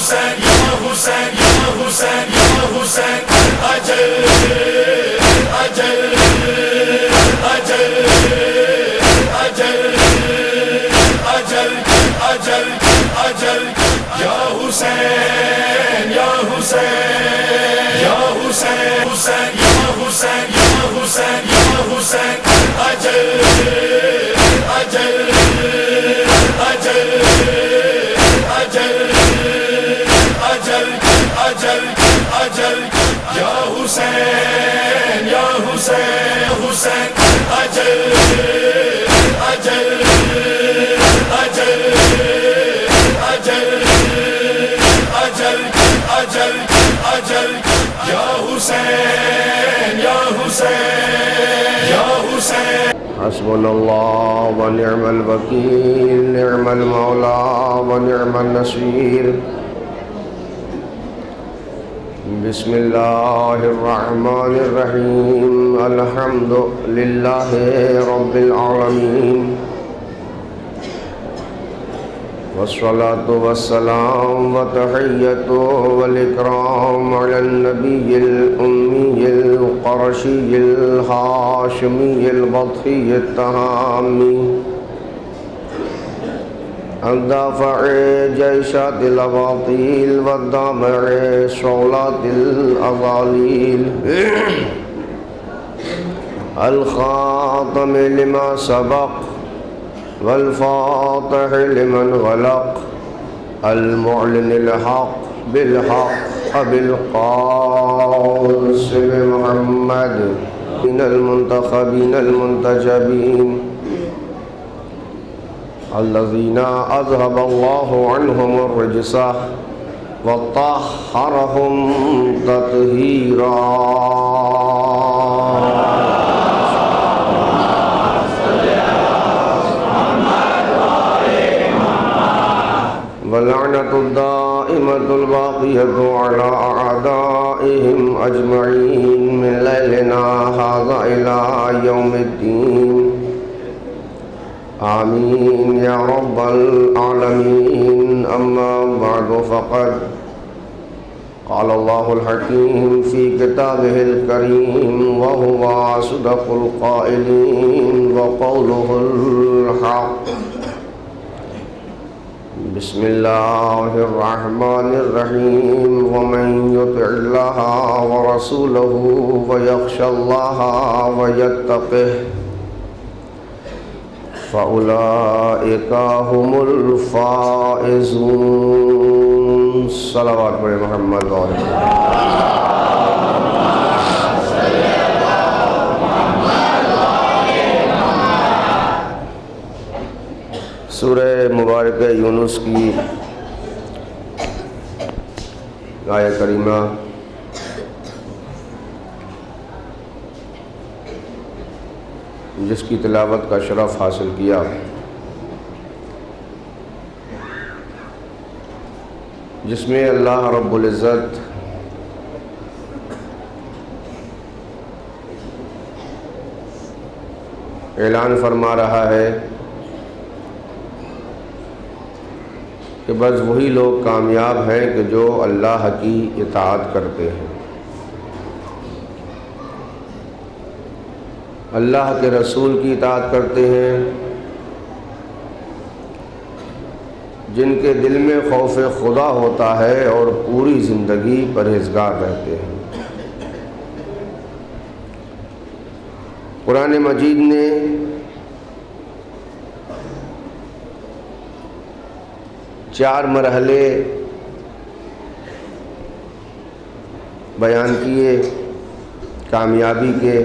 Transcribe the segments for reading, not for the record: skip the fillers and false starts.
حسین یا حسین یا حسین یا حسین اجل اجل اجل اجل اجل اجل اجل یا حسین یا حسین یا حسین حسین یا حسین یا حسین یا حسین اجل اجل اجل اجل اجل اجل اجل یا حسین یا حسین حسین اجل اجل اجل اجل اجل اجل اجل یا حسین یا حسین یا حسین حسبنا اللہ ونعم الوکیل نعم المولا ونعم النصیر بسم اللہ الرحمن الرحیم الحمد للہ رب العالمین والصلاة والسلام وتحیۃ والاکرام علی النبی الأمی القرشی الہاشمی البطحی التہامی الدافع جیشات الاباطیل والدامع شعلات الاضالیل الخاتم لما سبق والفاتح لمن غلق المعلن الحق بالحق بالقاسم محمد من المنتخبين المنتجبين الذين أذهب الله عنهم الرجس وطهرهم تطهيرا واللعنة الدائمة الباقية على أعدائهم أجمعين من ليلنا هذا إلى يوم الدين آمين يا رب العالمين أما بعد فقد قال الله الحكيم في كتابه الكريم وهو أصدق القائلين وقوله الحق بسم الله الرحمن الرحيم ومن يطع الله ورسوله ويخشى الله ويتقه فأولئك هم الفائزون صلوات پر محمد وعلیہ سورہ مبارکہ یونس کی آیت کریمہ جس کی تلاوت کا شرف حاصل کیا، جس میں اللہ رب العزت اعلان فرما رہا ہے کہ بس وہی لوگ کامیاب ہیں کہ جو اللہ کی اطاعت کرتے ہیں، اللہ کے رسول کی اطاعت کرتے ہیں، جن کے دل میں خوف خدا ہوتا ہے اور پوری زندگی پرہیزگار رہتے ہیں۔ قرآن مجید نے چار مرحلے بیان کیے کامیابی کے۔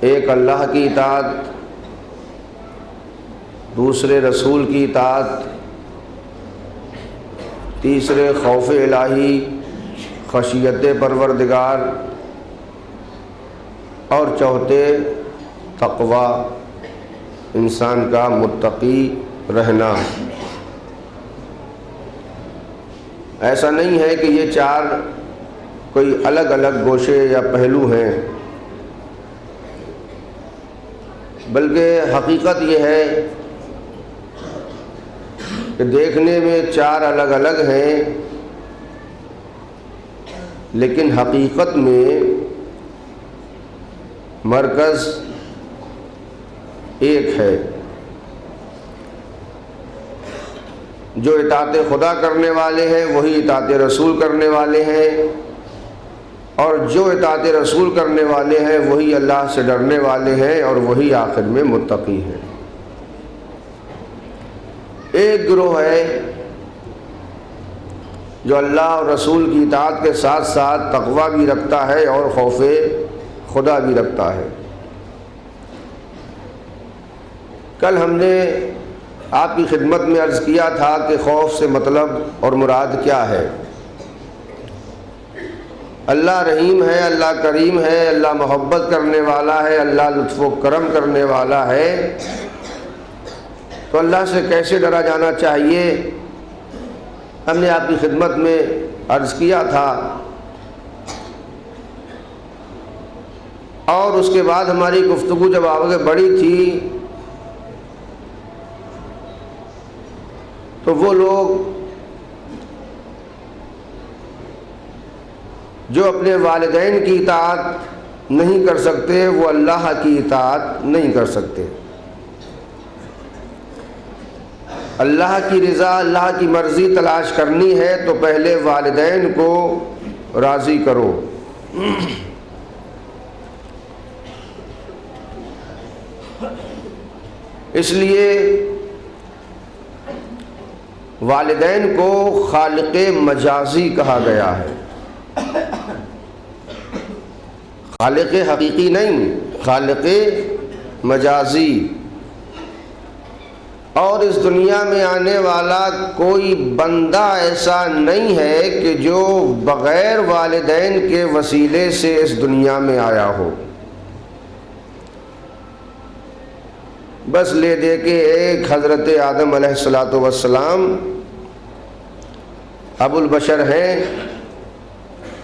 ایک اللہ کی اطاعت، دوسرے رسول کی اطاعت، تیسرے خوف الہی، خشیت پروردگار، اور چوتھے تقوی، انسان کا متقی رہنا۔ ایسا نہیں ہے کہ یہ چار کوئی الگ الگ گوشے یا پہلو ہیں، بلکہ حقیقت یہ ہے کہ کہ دیکھنے میں چار الگ الگ ہیں لیکن حقیقت میں مرکز ایک ہے۔ جو اطاعت خدا کرنے والے ہیں وہی اطاعت رسول کرنے والے ہیں، اور جو اطاعت رسول کرنے والے ہیں وہی اللہ سے ڈرنے والے ہیں، اور وہی آخر میں متقی ہیں۔ ایک گروہ ہے جو اللہ اور رسول کی اطاعت کے ساتھ ساتھ تقویٰ بھی رکھتا ہے اور خوف خدا بھی رکھتا ہے۔ کل ہم نے آپ کی خدمت میں عرض کیا تھا کہ خوف سے مطلب اور مراد کیا ہے۔ اللہ رحیم ہے، اللہ کریم ہے، اللہ محبت کرنے والا ہے، اللہ لطف و کرم کرنے والا ہے، تو اللہ سے کیسے ڈرا جانا چاہیے؟ ہم نے آپ کی خدمت میں عرض کیا تھا، اور اس کے بعد ہماری گفتگو جب آگے بڑھی تھی تو وہ لوگ جو اپنے والدین کی اطاعت نہیں کر سکتے وہ اللہ کی اطاعت نہیں کر سکتے۔ اللہ کی رضا، اللہ کی مرضی تلاش کرنی ہے تو پہلے والدین کو راضی کرو۔ اس لیے والدین کو خالق مجازی کہا گیا ہے، خالق حقیقی نہیں، خالق مجازی۔ اور اس دنیا میں آنے والا کوئی بندہ ایسا نہیں ہے کہ جو بغیر والدین کے وسیلے سے اس دنیا میں آیا ہو۔ بس لے دے کے ایک حضرت آدم علیہ السلام ابو البشر ہیں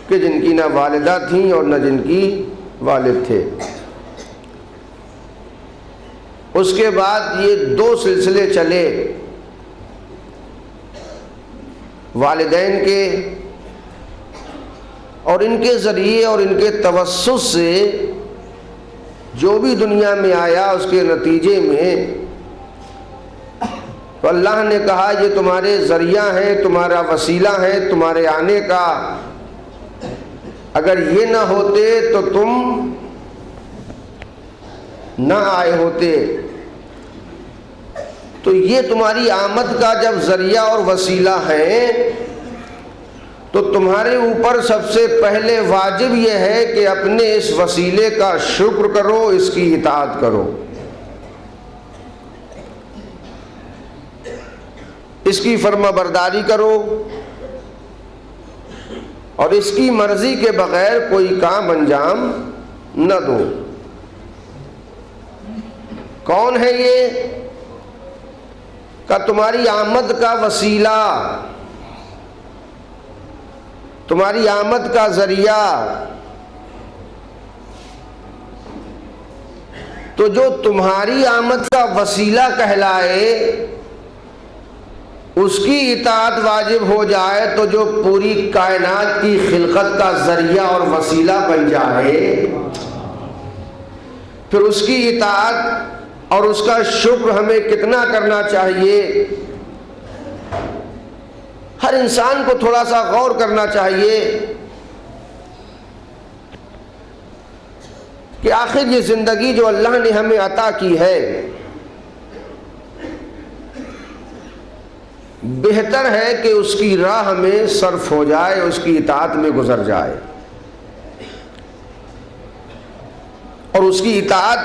کہ جن کی نہ والدہ تھیں اور نہ جن کی والد تھے۔ اس کے بعد یہ دو سلسلے چلے، والدین کے، اور ان کے ذریعے اور ان کے توسط سے جو بھی دنیا میں آیا اس کے نتیجے میں تو اللہ نے کہا یہ تمہارے ذریعہ ہیں، تمہارا وسیلہ ہے تمہارے آنے کا، اگر یہ نہ ہوتے تو تم نہ آئے ہوتے۔ تو یہ تمہاری آمد کا جب ذریعہ اور وسیلہ ہے تو تمہارے اوپر سب سے پہلے واجب یہ ہے کہ اپنے اس وسیلے کا شکر کرو، اس کی اطاعت کرو، اس کی فرما برداری کرو، اور اس کی مرضی کے بغیر کوئی کام انجام نہ دو۔ کون ہے یہ؟ کہ تمہاری آمد کا وسیلہ، تمہاری آمد کا ذریعہ۔ تو جو تمہاری آمد کا وسیلہ کہلائے اس کی اطاعت واجب ہو جائے تو جو پوری کائنات کی خلقت کا ذریعہ اور وسیلہ بن جائے پھر اس کی اطاعت اور اس کا شکر ہمیں کتنا کرنا چاہیے۔ ہر انسان کو تھوڑا سا غور کرنا چاہیے کہ آخر یہ زندگی جو اللہ نے ہمیں عطا کی ہے بہتر ہے کہ اس کی راہ میں صرف ہو جائے، اس کی اطاعت میں گزر جائے، اور اس کی اطاعت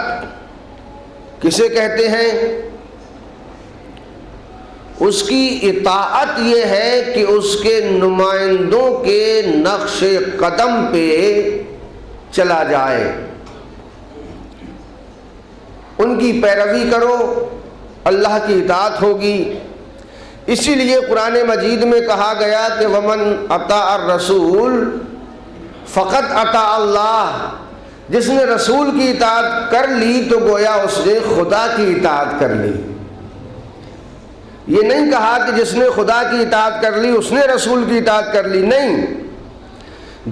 کسے کہتے ہیں؟ اس کی اطاعت یہ ہے کہ اس کے نمائندوں کے نقش قدم پہ چلا جائے، ان کی پیروی کرو، اللہ کی اطاعت ہوگی۔ اسی لیے قرآن مجید میں کہا گیا کہ وَمَنْ أَطَاعَ الرَّسُولَ فَقَدْ أَطَاعَ اللَّهَ، جس نے رسول کی اطاعت کر لی تو گویا اس نے خدا کی اطاعت کر لی۔ یہ نہیں کہا کہ جس نے خدا کی اطاعت کر لی اس نے رسول کی اطاعت کر لی، نہیں،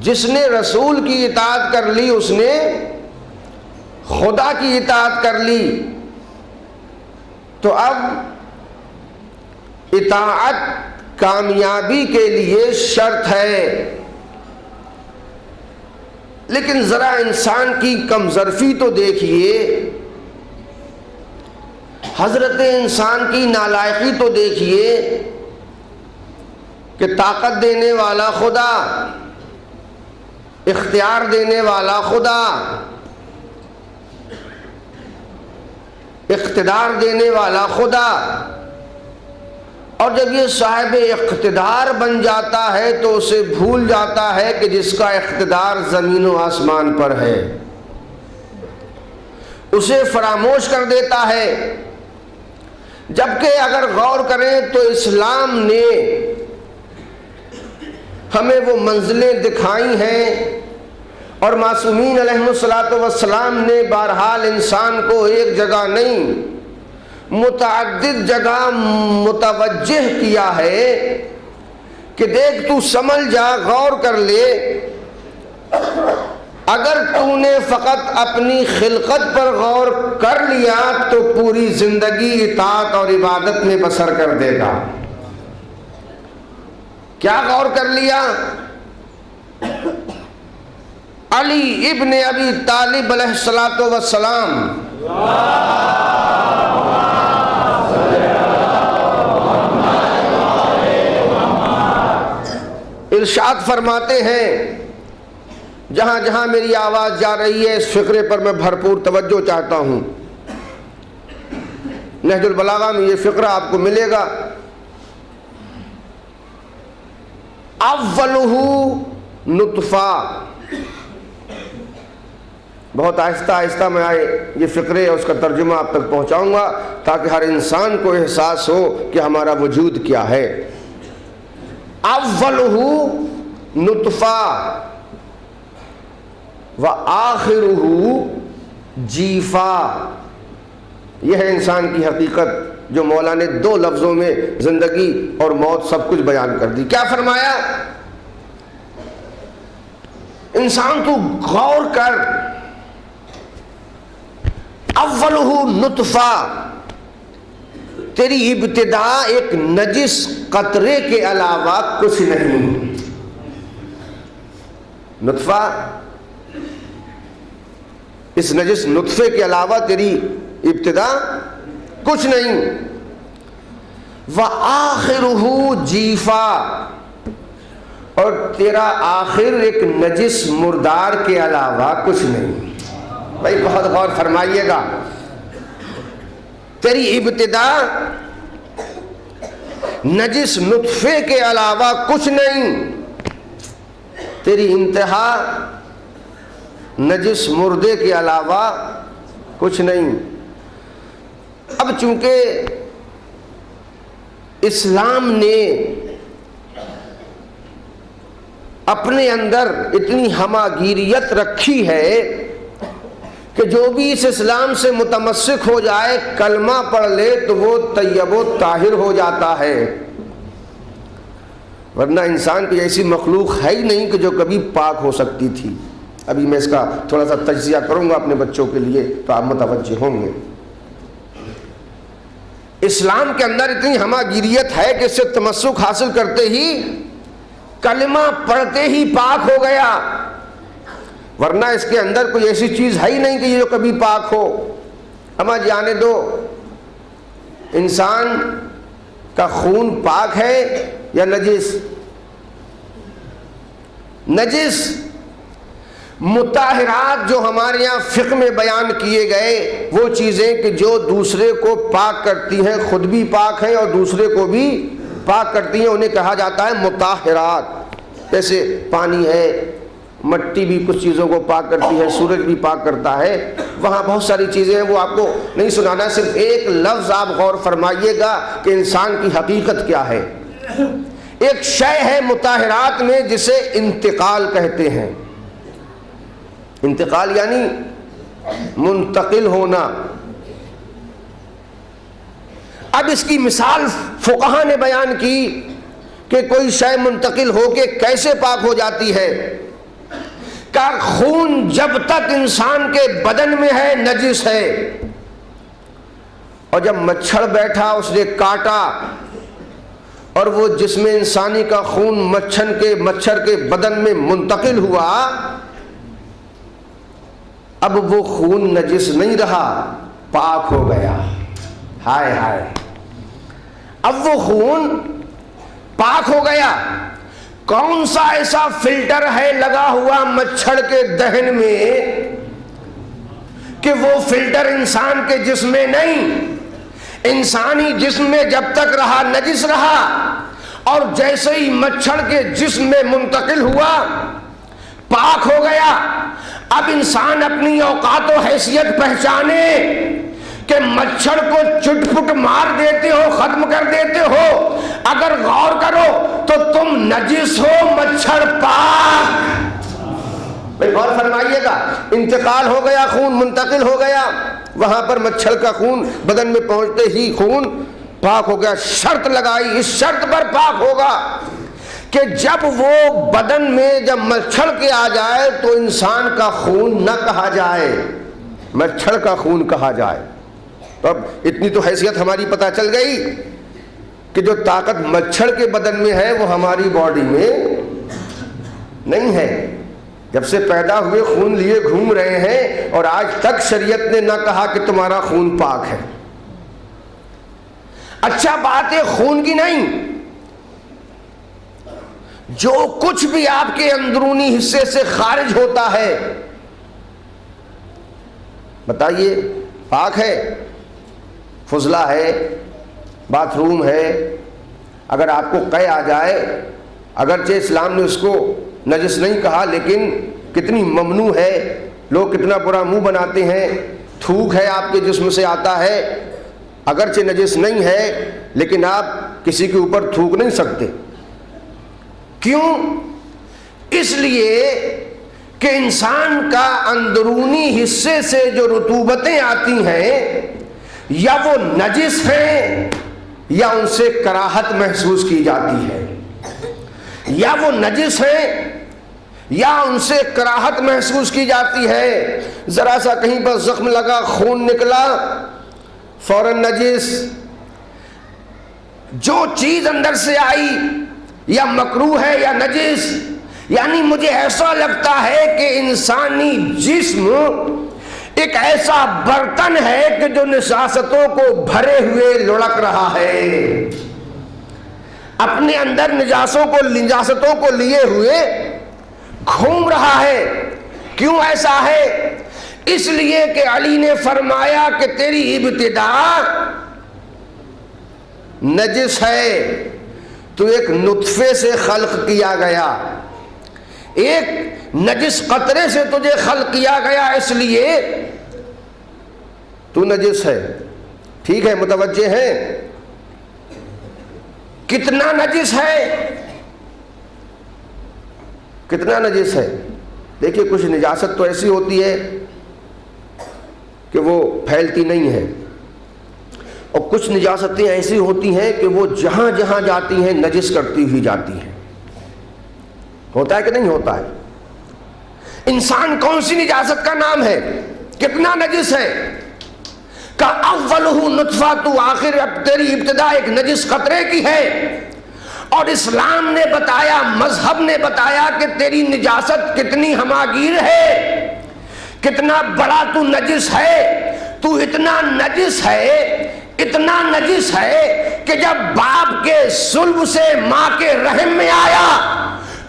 جس نے رسول کی اطاعت کر لی اس نے خدا کی اطاعت کر لی۔ تو اب اطاعت کامیابی کے لیے شرط ہے، لیکن ذرا انسان کی کم ظرفی تو دیکھیے، حضرت انسان کی نالائقی تو دیکھیے کہ طاقت دینے والا خدا، اختیار دینے والا خدا، اقتدار دینے والا خدا، اور جب یہ صاحب اقتدار بن جاتا ہے تو اسے بھول جاتا ہے کہ جس کا اقتدار زمین و آسمان پر ہے، اسے فراموش کر دیتا ہے۔ جبکہ اگر غور کریں تو اسلام نے ہمیں وہ منزلیں دکھائی ہیں، اور معصومین علیہم الصلاۃ والسلام نے بہرحال انسان کو ایک جگہ نہیں متعدد جگہ متوجہ کیا ہے کہ دیکھ تو سمجھ جا، غور کر لے، اگر تو نے فقط اپنی خلقت پر غور کر لیا تو پوری زندگی اطاعت اور عبادت میں بسر کر دے گا۔ کیا غور کر لیا؟ علی ابن ابی طالب علیہ الصلاۃ والسلام ارشاد فرماتے ہیں، جہاں جہاں میری آواز جا رہی ہے اس فقرے پر میں بھرپور توجہ چاہتا ہوں۔ نہج البلاغہ میں یہ فقرہ آپ کو ملے گا، اولہ نطفہ۔ بہت آہستہ آہستہ میں یہ فقرے اور اس کا ترجمہ آپ تک پہنچاؤں گا تاکہ ہر انسان کو احساس ہو کہ ہمارا وجود کیا ہے۔ اولہ نطفہ وآخرہ جیفا، یہ ہے انسان کی حقیقت جو مولا نے دو لفظوں میں زندگی اور موت سب کچھ بیان کر دی۔ کیا فرمایا؟ انسان تو غور کر، اولہ نطفہ، تیری ابتدا ایک نجس قطرے کے علاوہ کچھ نہیں۔ نطفہ، اس نجس نطفے کے علاوہ تیری ابتدا کچھ نہیں۔ وآخرہ جیفا، اور تیرا آخر ایک نجس مردار کے علاوہ کچھ نہیں۔ بھائی بہت غور فرمائیے گا، تیری ابتدا نجس نطفے کے علاوہ کچھ نہیں، تیری انتہا نجس مردے کے علاوہ کچھ نہیں۔ اب چونکہ اسلام نے اپنے اندر اتنی ہماگیریت رکھی ہے کہ جو بھی اس اسلام سے متمسک ہو جائے، کلمہ پڑھ لے تو وہ طیب و طاہر ہو جاتا ہے، ورنہ انسان کی ایسی مخلوق ہے ہی نہیں کہ جو کبھی پاک ہو سکتی تھی۔ ابھی میں اس کا تھوڑا سا تجزیہ کروں گا اپنے بچوں کے لیے تو آپ متوجہ ہوں گے۔ اسلام کے اندر اتنی ہماگیریت ہے کہ اس سے تمسک حاصل کرتے ہی، کلمہ پڑھتے ہی پاک ہو گیا، ورنہ اس کے اندر کوئی ایسی چیز ہے ہی نہیں کہ یہ جو کبھی پاک ہو۔ اما جانے دو، انسان کا خون پاک ہے یا نجس؟ نجس۔ مطہرات جو ہمارے یہاں فقہ میں بیان کیے گئے، وہ چیزیں کہ جو دوسرے کو پاک کرتی ہیں، خود بھی پاک ہیں اور دوسرے کو بھی پاک کرتی ہیں، انہیں کہا جاتا ہے مطہرات۔ جیسے پانی ہے، مٹی بھی کچھ چیزوں کو پاک کرتی ہے، سورج بھی پاک کرتا ہے، وہاں بہت ساری چیزیں ہیں، وہ آپ کو نہیں سنانا، صرف ایک لفظ آپ غور فرمائیے گا کہ انسان کی حقیقت کیا ہے۔ ایک شے ہے مطہرات میں جسے انتقال کہتے ہیں۔ انتقال یعنی منتقل ہونا۔ اب اس کی مثال فقہا نے بیان کی کہ کوئی شے منتقل ہو کے کیسے پاک ہو جاتی ہے، کہ خون جب تک انسان کے بدن میں ہے نجس ہے، اور جب مچھر بیٹھا اس نے کاٹا اور وہ جسم انسانی کا خون مچھر کے بدن میں منتقل ہوا، اب وہ خون نجس نہیں رہا، پاک ہو گیا۔ ہائے ہائے، اب وہ خون پاک ہو گیا۔ کون سا ایسا فلٹر ہے لگا ہوا مچھر کے دہن میں کہ وہ فلٹر انسان کے جسم میں نہیں، انسانی جسم میں جب تک رہا نجس رہا، اور جیسے ہی مچھر کے جسم میں منتقل ہوا پاک ہو گیا۔ اب انسان اپنی اوقات و حیثیت پہچانے کہ مچھر کو چٹ پٹ مار دیتے ہو، ختم کر دیتے ہو، اگر غور کرو تو تم نجس ہو، مچھر پاک۔ بھئی غور فرمائیے گا، انتقال ہو گیا، خون منتقل ہو گیا، وہاں پر مچھر کا خون بدن میں پہنچتے ہی خون پاک ہو گیا۔ شرط لگائی، اس شرط پر پاک ہوگا کہ جب وہ بدن میں جب مچھر کے آ جائے تو انسان کا خون نہ کہا جائے، مچھر کا خون کہا جائے۔ تو اب اتنی تو حیثیت ہماری پتہ چل گئی کہ جو طاقت مچھر کے بدن میں ہے وہ ہماری باڈی میں نہیں ہے۔ جب سے پیدا ہوئے خون لیے گھوم رہے ہیں، اور آج تک شریعت نے نہ کہا کہ تمہارا خون پاک ہے۔ اچھا بات ہے خون کی نہیں، جو کچھ بھی آپ کے اندرونی حصے سے خارج ہوتا ہے، بتائیے پاک ہے؟ فضلہ ہے، باتھ روم ہے، اگر آپ کو قے آ جائے، اگرچہ اسلام نے اس کو نجس نہیں کہا لیکن کتنی ممنوع ہے، لوگ کتنا برا منہ بناتے ہیں، تھوک ہے آپ کے جسم سے آتا ہے، اگرچہ نجس نہیں ہے لیکن آپ کسی کے اوپر تھوک نہیں سکتے۔ کیوں؟ اس لیے کہ انسان کا اندرونی حصے سے جو رطوبتیں آتی ہیں یا وہ نجس ہیں یا ان سے کراہت محسوس کی جاتی ہے، یا وہ نجس ہیں یا ان سے کراہت محسوس کی جاتی ہے۔ ذرا سا کہیں پر زخم لگا، خون نکلا، فوراً نجس۔ جو چیز اندر سے آئی یا مکروہ ہے یا نجس، یعنی مجھے ایسا لگتا ہے کہ انسانی جسم ایک ایسا برتن ہے کہ جو نجاستوں کو بھرے ہوئے لڑک رہا ہے، اپنے اندر نجاستوں کو لیے ہوئے گھوم رہا ہے۔ کیوں ایسا ہے؟ اس لیے کہ علی نے فرمایا کہ تیری ابتدا نجس ہے، تو ایک نطفے سے خلق کیا گیا، ایک نجس قطرے سے تجھے خلق کیا گیا، اس لیے تو نجس ہے۔ ٹھیک ہے، متوجہ ہیں؟ کتنا نجس ہے، کتنا نجس ہے؟ دیکھیے کچھ نجاست تو ایسی ہوتی ہے کہ وہ پھیلتی نہیں ہے، اور کچھ نجاستیں ایسی ہوتی ہیں کہ وہ جہاں جہاں جاتی ہیں نجس کرتی ہوئی جاتی ہیں۔ ہوتا ہے کہ نہیں ہوتا ہے؟ انسان کون سی نجاست کا نام ہے؟ کتنا نجس ہے؟ کہ اولہ نطفہ، تو آخر اب تیری ابتدا ایک نجس قطرے کی ہے، اور اسلام نے بتایا، مذہب نے بتایا کہ تیری نجاست کتنی ہماگیر ہے، کتنا بڑا تو نجس ہے۔ تو اتنا نجس ہے، اتنا نجس ہے کہ جب باپ کے صلب سے ماں کے رحم میں آیا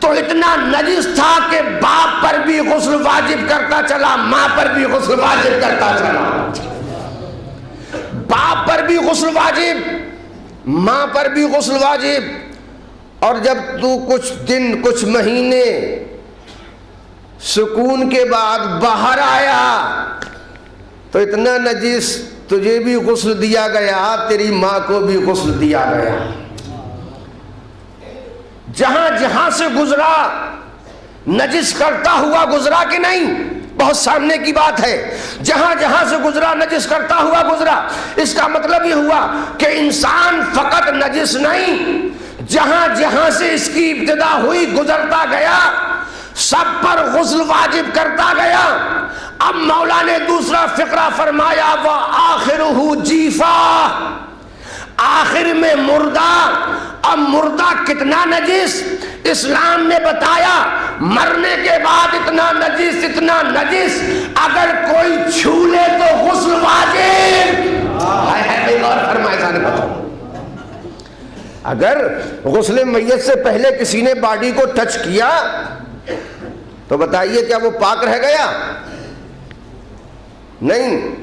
تو اتنا نجس تھا کہ باپ پر بھی غسل واجب کرتا چلا، ماں پر بھی غسل واجب کرتا چلا، باپ پر بھی غسل واجب، ماں پر بھی غسل واجب۔ اور جب تو کچھ دن، کچھ مہینے سکون کے بعد باہر آیا تو اتنا نجس، تجھے بھی غسل دیا گیا، تیری ماں کو بھی غسل دیا گیا۔ جہاں جہاں سے گزرا نجس کرتا ہوا گزرا کہ نہیں؟ بہت سامنے کی بات ہے، جہاں جہاں سے گزرا نجس کرتا ہوا گزرا۔ اس کا مطلب یہ ہوا کہ انسان فقط نجس نہیں، جہاں جہاں سے اس کی ابتدا ہوئی گزرتا گیا، سب پر غسل واجب کرتا گیا۔ اب مولا نے دوسرا فقرہ فرمایا وَآخِرُهُ جِیفَا، آخر میں مردہ۔ اب مردہ کتنا نجس؟ اسلام نے بتایا مرنے کے بعد اتنا نجس اگر کوئی چھو لے تو غسل واجب۔ غور فرمائے سارے بتاؤ، اگر غسل میت سے پہلے کسی نے باڈی کو ٹچ کیا تو بتائیے کیا وہ پاک رہ گیا؟ نہیں۔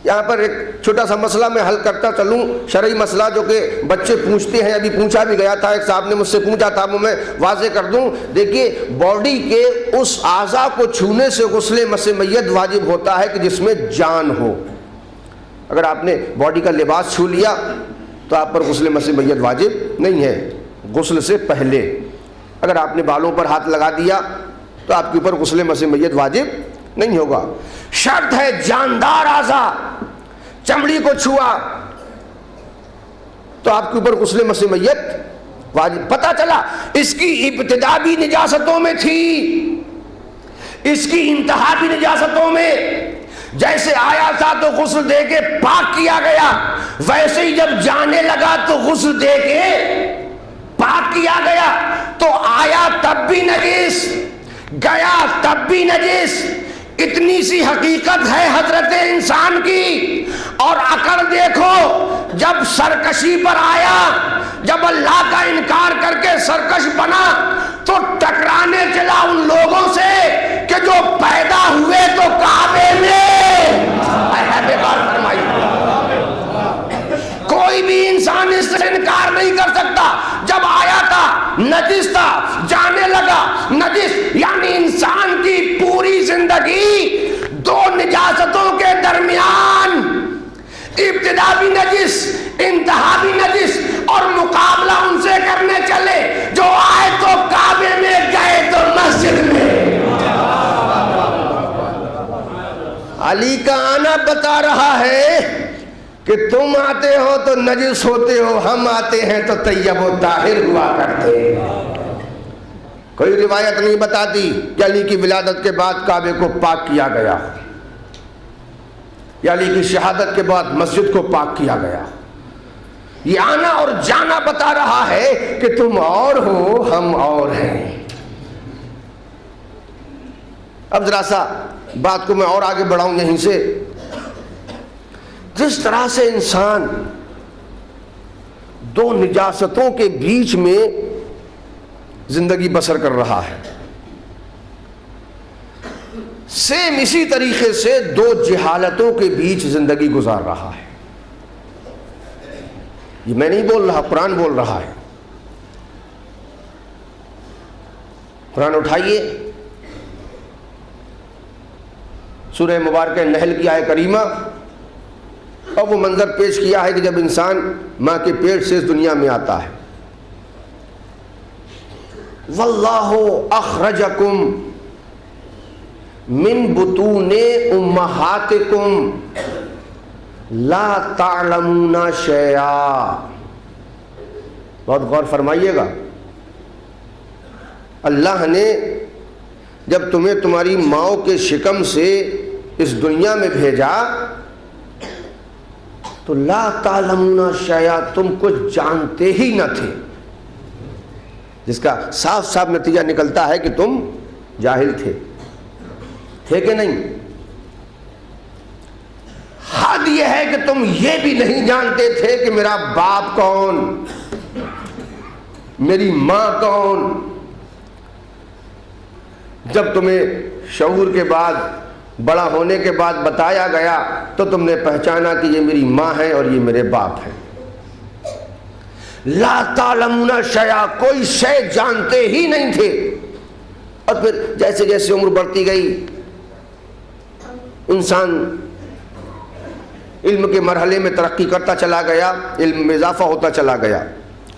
یہاں پر ایک چھوٹا سا مسئلہ میں حل کرتا چلوں، شرعی مسئلہ جو کہ بچے پوچھتے ہیں، ابھی پوچھا بھی گیا تھا، ایک صاحب نے مجھ سے پوچھا تھا، وہ میں واضح کر دوں۔ دیکھیے باڈی کے اس اعضاء کو چھونے سے غسل مس میت واجب ہوتا ہے کہ جس میں جان ہو۔ اگر آپ نے باڈی کا لباس چھو لیا تو آپ پر غسل مس میت واجب نہیں ہے غسل سے پہلے۔ اگر آپ نے بالوں پر ہاتھ لگا دیا تو آپ کے اوپر غسل مس میت واجب نہیں ہوگا۔ شرط ہے جاندار اعضاء، چمڑی کو چھوا تو آپ کے اوپر غسل مس میت واجب۔ پتہ چلا اس کی ابتدا بھی نجاستوں میں تھی، اس کی انتہا بھی نجاستوں میں۔ جیسے آیا تھا تو غسل دے کے پاک کیا گیا، ویسے ہی جب جانے لگا تو غسل دے کے پاک کیا گیا۔ تو آیا تب بھی نجس، گیا تب بھی نجس۔ اتنی سی حقیقت ہے حضرت انسان کی۔ اور عقل دیکھو، جب سرکشی پر آیا، جب اللہ کا انکار کر کے سرکش بنا تو ٹکرانے چلا ان لوگوں سے کہ جو پیدا ہوئے تو کعبے میں۔ کوئی بھی انسان اس سے انکار نہیں کر سکتا۔ جب آیا تھا نجس تھا، جانے لگا نجس، یعنی انسان کی پوری زندگی دو نجاستوں کے درمیان، ابتدا بھی نجس انتہا بھی نجس، اور مقابلہ ان سے کرنے چلے جو آئے تو کعبے میں، گئے تو مسجد میں۔ علی کا آنا بتا رہا ہے کہ تم آتے ہو تو نجس ہوتے ہو، ہم آتے ہیں تو طیب و طاہر ہوا کرتے ہیں۔ کوئی روایت نہیں بتاتی کہ علی کی ولادت کے بعد کعبے کو پاک کیا گیا یا علی کی شہادت کے بعد مسجد کو پاک کیا گیا۔ یہ آنا اور جانا بتا رہا ہے کہ تم اور ہو، ہم اور ہیں۔ اب ذرا سا بات کو میں اور آگے بڑھاؤں یہیں سے۔ جس طرح سے انسان دو نجاستوں کے بیچ میں زندگی بسر کر رہا ہے، سیم اسی طریقے سے دو جہالتوں کے بیچ زندگی گزار رہا ہے۔ یہ میں نہیں بول رہا، قرآن بول رہا ہے۔ قرآن اٹھائیے، سورہ مبارکہ نحل کی آیہ کریمہ، اور وہ منظر پیش کیا ہے کہ جب انسان ماں کے پیٹ سے اس دنیا میں آتا ہے۔ وَاللَّهُ أَخْرَجَكُم مِّن بُطُونِ أُمَّهَاتِكُمْ لَا تَعْلَمُونَ شَيْئًا۔ بہت غور فرمائیے گا۔ اللہ نے جب تمہیں تمہاری ماؤں کے شکم سے اس دنیا میں بھیجا تو لا تعلمون شیئا، تم کچھ جانتے ہی نہ تھے، جس کا صاف صاف نتیجہ نکلتا ہے کہ تم جاہل تھے کہ نہیں؟ حد یہ ہے کہ تم یہ بھی نہیں جانتے تھے کہ میرا باپ کون، میری ماں کون۔ جب تمہیں شعور کے بعد، بڑا ہونے کے بعد بتایا گیا تو تم نے پہچانا کہ یہ میری ماں ہے اور یہ میرے باپ ہیں۔ لا تعلمون شیئا، کوئی شے جانتے ہی نہیں تھے۔ اور پھر جیسے جیسے عمر بڑھتی گئی، انسان علم کے مرحلے میں ترقی کرتا چلا گیا، علم میں اضافہ ہوتا چلا گیا،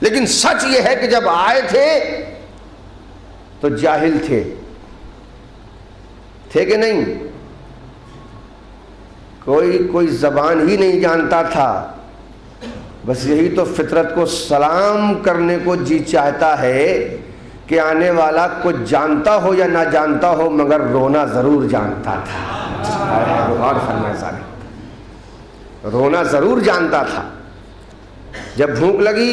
لیکن سچ یہ ہے کہ جب آئے تھے تو جاہل تھے کہ نہیں؟ کوئی زبان ہی نہیں جانتا تھا، بس یہی تو فطرت کو سلام کرنے کو جی چاہتا ہے کہ آنے والا کچھ جانتا ہو یا نہ جانتا ہو مگر رونا ضرور جانتا تھا۔ غور فرمائے سارے، رونا ضرور جانتا تھا۔ جب بھوک لگی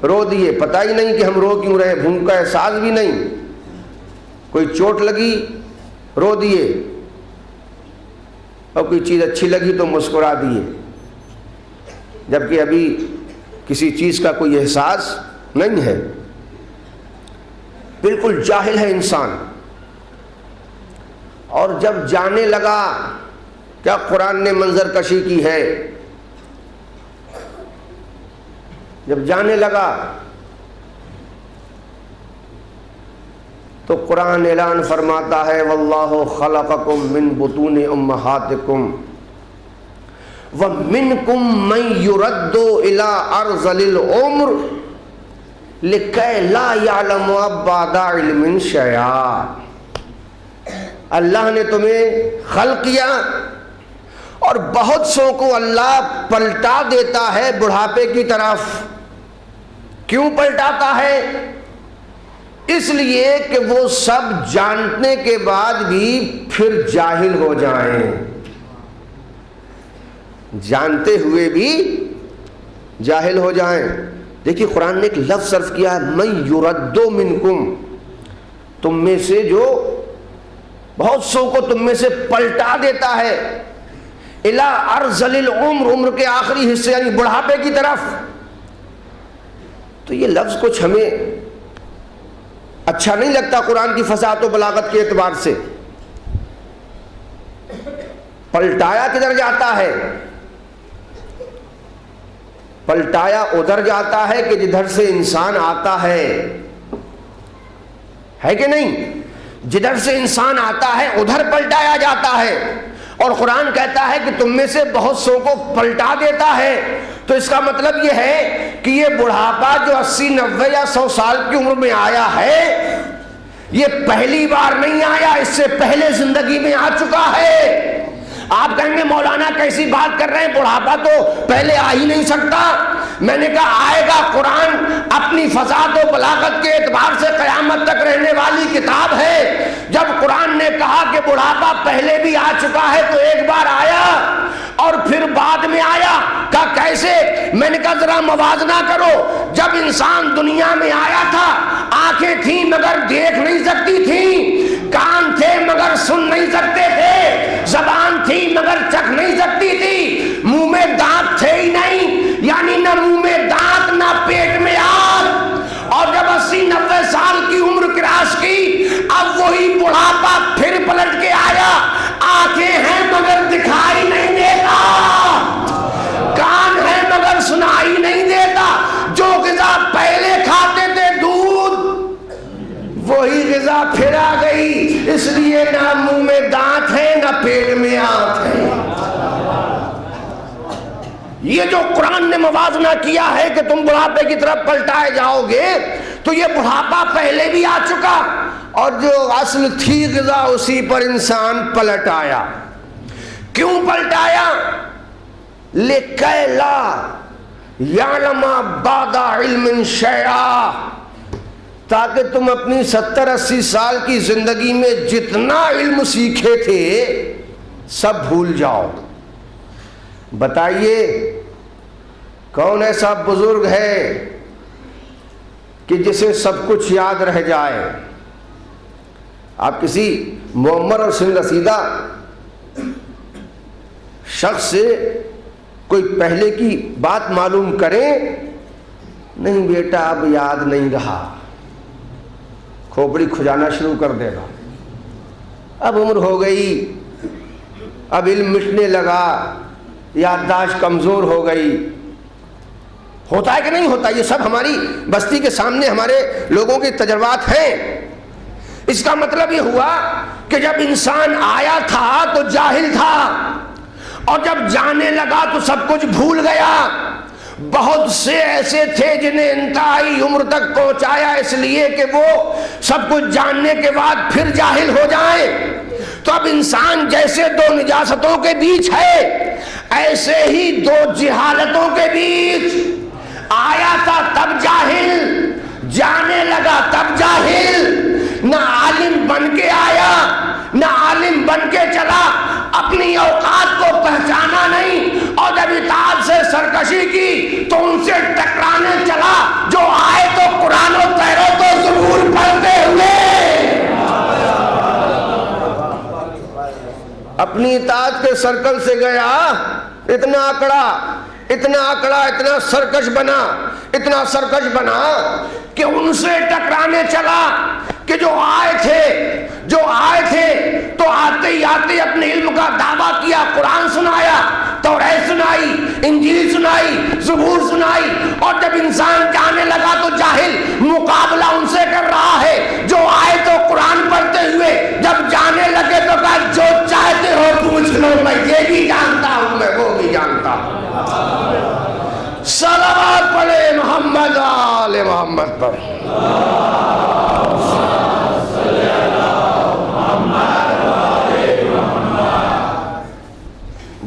رو دیے، پتہ ہی نہیں کہ ہم رو کیوں رہے، بھوک کا احساس بھی نہیں۔ کوئی چوٹ لگی رو دیے، اور کوئی چیز اچھی لگی تو مسکرا دیے، جبکہ ابھی کسی چیز کا کوئی احساس نہیں ہے۔ بالکل جاہل ہے انسان۔ اور جب جانے لگا، کیا قرآن نے منظر کشی کی ہے، جب جانے لگا تو قرآن اعلان فرماتا ہے واللہ خلقکم من بطون امہاتکم ومنکم من یرد الی ارذل العمر لکی لا یعلم بعد علم شیئا۔ اللہ نے تمہیں خلق کیا اور بہت سو کو اللہ پلٹا دیتا ہے بڑھاپے کی طرف۔ کیوں پلٹاتا ہے؟ اس لیے کہ وہ سب جاننے کے بعد بھی پھر جاہل ہو جائیں، جانتے ہوئے بھی جاہل ہو جائیں۔ دیکھیے قرآن نے ایک لفظ صرف کیا ہے، من یرد منکم، تم میں سے جو بہت سو کو تم میں سے پلٹا دیتا ہے، الی ارذل العمر، عمر کے آخری حصے یعنی بڑھاپے کی طرف۔ تو یہ لفظ کچھ ہمیں اچھا نہیں لگتا قرآن کی فصاحت و بلاغت کے اعتبار سے۔ پلٹایا کدھر جاتا ہے؟ پلٹایا ادھر جاتا ہے کہ جدھر سے انسان آتا ہے کہ نہیں؟ جدھر سے انسان آتا ہے ادھر پلٹایا جاتا ہے۔ اور قرآن کہتا ہے کہ تم میں سے بہت سو کو پلٹا دیتا ہے، تو اس کا مطلب یہ ہے کہ یہ بڑھاپا جو 80 90 یا 100 سال کی عمر میں آیا ہے، یہ پہلی بار نہیں آیا، اس سے پہلے زندگی میں آ چکا ہے۔ آپ کہیں گے مولانا کیسی بات کر رہے ہیں، بڑھاپا تو پہلے آ ہی نہیں سکتا۔ میں نے کہا آئے گا، قرآن اپنی فصاحت و بلاغت کے اعتبار سے قیامت تک رہنے والی کتاب ہے۔ جب قرآن نے کہا کہ بڑھاپا پہلے بھی آ چکا ہے تو ایک بار آیا اور پھر بعد میں آیا، کہا کیسے؟ میں نے کہا ذرا موازنہ کرو، جب انسان دنیا میں آیا تھا آنکھیں تھیں مگر دیکھ نہیں سکتی تھیں، کان تھے مگر سن نہیں سکتے تھے، زبان تھی مگر چکھ نہیں سکتی تھی، منہ میں دانت تھے ہی نہیں، یعنی نہ منہ میں دانت نہ پیٹ میں آگ۔ اور جب 80 90 سال کی عمر کراس کی، اب وہی بڑھاپا پھر پلٹ کے آیا، آنکھیں ہیں مگر دکھائی نہیں دیتا، کان ہے مگر سنائی نہیں دیتا، جو غذا پہلے کھاتے تھے دودھ، وہی غذا پھر آ گئی، اس لیے نہ منہ میں دانت ہے نہ پیٹ میں آنت ہے۔ یہ جو قرآن نے موازنہ کیا ہے کہ تم بڑھاپے کی طرف پلٹائے جاؤ گے، تو یہ بڑھاپا پہلے بھی آ چکا، اور جو اصل تھی غذا اسی پر انسان پلٹ آیا۔ کیوں پلٹایا؟ لِكَيْ لَا يَعْلَمَ بَعْدَ عِلْمٍ شَيْئًا، تاکہ تم اپنی 70 80 سال کی زندگی میں جتنا علم سیکھے تھے سب بھول جاؤ۔ بتائیے کون ایسا بزرگ ہے کہ جسے سب کچھ یاد رہ جائے؟ آپ کسی معمر اور سن رسیدہ شخص سے کوئی پہلے کی بات معلوم کریں، نہیں بیٹا اب یاد نہیں رہا، کھوپڑی کھجانا شروع کر دے گا، اب عمر ہو گئی، اب علم مٹنے لگا، یادداشت کمزور ہو گئی۔ ہوتا ہے کہ نہیں ہوتا؟ یہ سب ہماری بستی کے سامنے ہمارے لوگوں کے تجربات ہیں۔ اس کا مطلب یہ ہوا کہ جب انسان آیا تھا تو جاہل تھا، اور جب جانے لگا تو سب کچھ بھول گیا۔ بہت سے ایسے تھے جنہیں انتہائی عمر تک پہنچایا اس لیے کہ وہ سب کچھ جاننے کے بعد پھر جاہل ہو جائیں۔ تو اب انسان جیسے دو نجاستوں کے بیچ ہے، ایسے ہی دو جہالتوں کے بیچ آیا تھا تب جاہل، جانے لگا تب جاہل، نہ عالم بن کے آیا نہ عالم بن کے چلا، اپنی اوقات کو پہچانا نہیں، اور جب اطاعت سے سرکشی کی تو ان سے ٹکرانے چلا، جو آئے تو قرآن و تیرو تو ضرور پڑھتے ہوئے، اپنی اطاعت کے سرکل سے گیا، اتنا آکڑا، اتنا سرکش بنا کہ ان سے ٹکرانے چلا، کہ جو آئے تھے تو آتے ہی اپنے علم کا دعویٰ کیا، قرآن سنایا، توریت سنائی، انجیل سنائی، زبور سنائی، اور جب انسان جانے لگا تو جاہل مقابلہ ان سے کر رہا ہے، جو آئے تو قرآن پڑھتے ہوئے، جب جانے لگے تو کہا جو چاہتے ہو پوچھ لو، میں یہ بھی جانتا ہوں، میں وہ بھی جانتا ہوں۔ صلوات پڑھے محمد آل محمد پر۔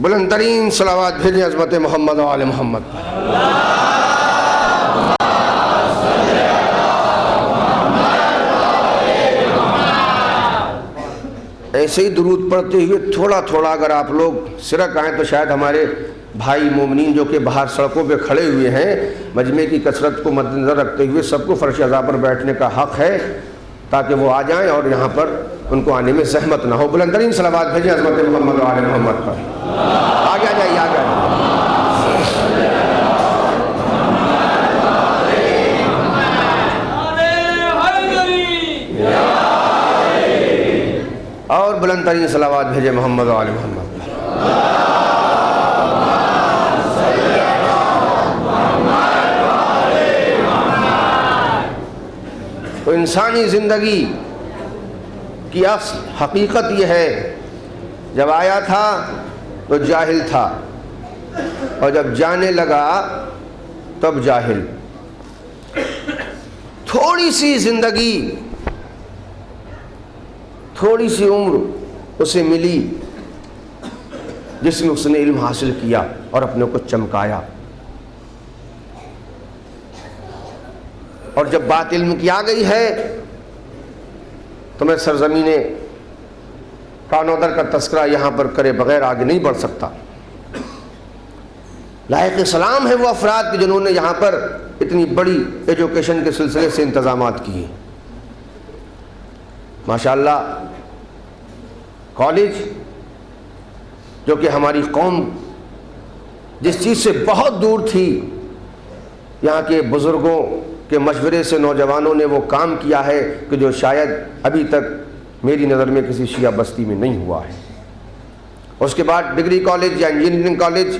بلند ترین صلوات بھیجیں عظمت محمد و آل محمد پر۔ ایسے ہی درود پڑھتے ہوئے تھوڑا تھوڑا اگر آپ لوگ سرک آئیں تو شاید ہمارے بھائی مومنین جو کہ باہر سڑکوں پہ کھڑے ہوئے ہیں، مجمع کی کثرت کو مد نظر رکھتے ہوئے سب کو فرش عزا پر بیٹھنے کا حق ہے، تاکہ وہ آ جائیں اور یہاں پر ان کو آنے میں زحمت نہ ہو۔ بلند ترین صلوات بھیجیں عظمت محمد و آل محمد پر۔ آگے آ جائیے، آگے اور بلند ترین صلوات بھیجیں محمد و آل محمد پر۔ تو انسانی زندگی کی اصل حقیقت یہ ہے، جب آیا تھا تو جاہل تھا، اور جب جانے لگا تب جاہل۔ تھوڑی سی زندگی، تھوڑی سی عمر اسے ملی جس میں اس نے علم حاصل کیا اور اپنے کو چمکایا، اور جب بات علم کی آ گئی ہے تو میں سرزمین کانودر کا تذکرہ یہاں پر کرے بغیر آگے نہیں بڑھ سکتا۔ لائق سلام ہے وہ افراد کہ جنہوں نے یہاں پر اتنی بڑی ایجوکیشن کے سلسلے سے انتظامات کیے۔ ماشاءاللہ کالج جو کہ ہماری قوم جس چیز سے بہت دور تھی، یہاں کے بزرگوں کے مشورے سے نوجوانوں نے وہ کام کیا ہے کہ جو شاید ابھی تک میری نظر میں کسی شیعہ بستی میں نہیں ہوا ہے۔ اس کے بعد ڈگری کالج یا انجینئرنگ کالج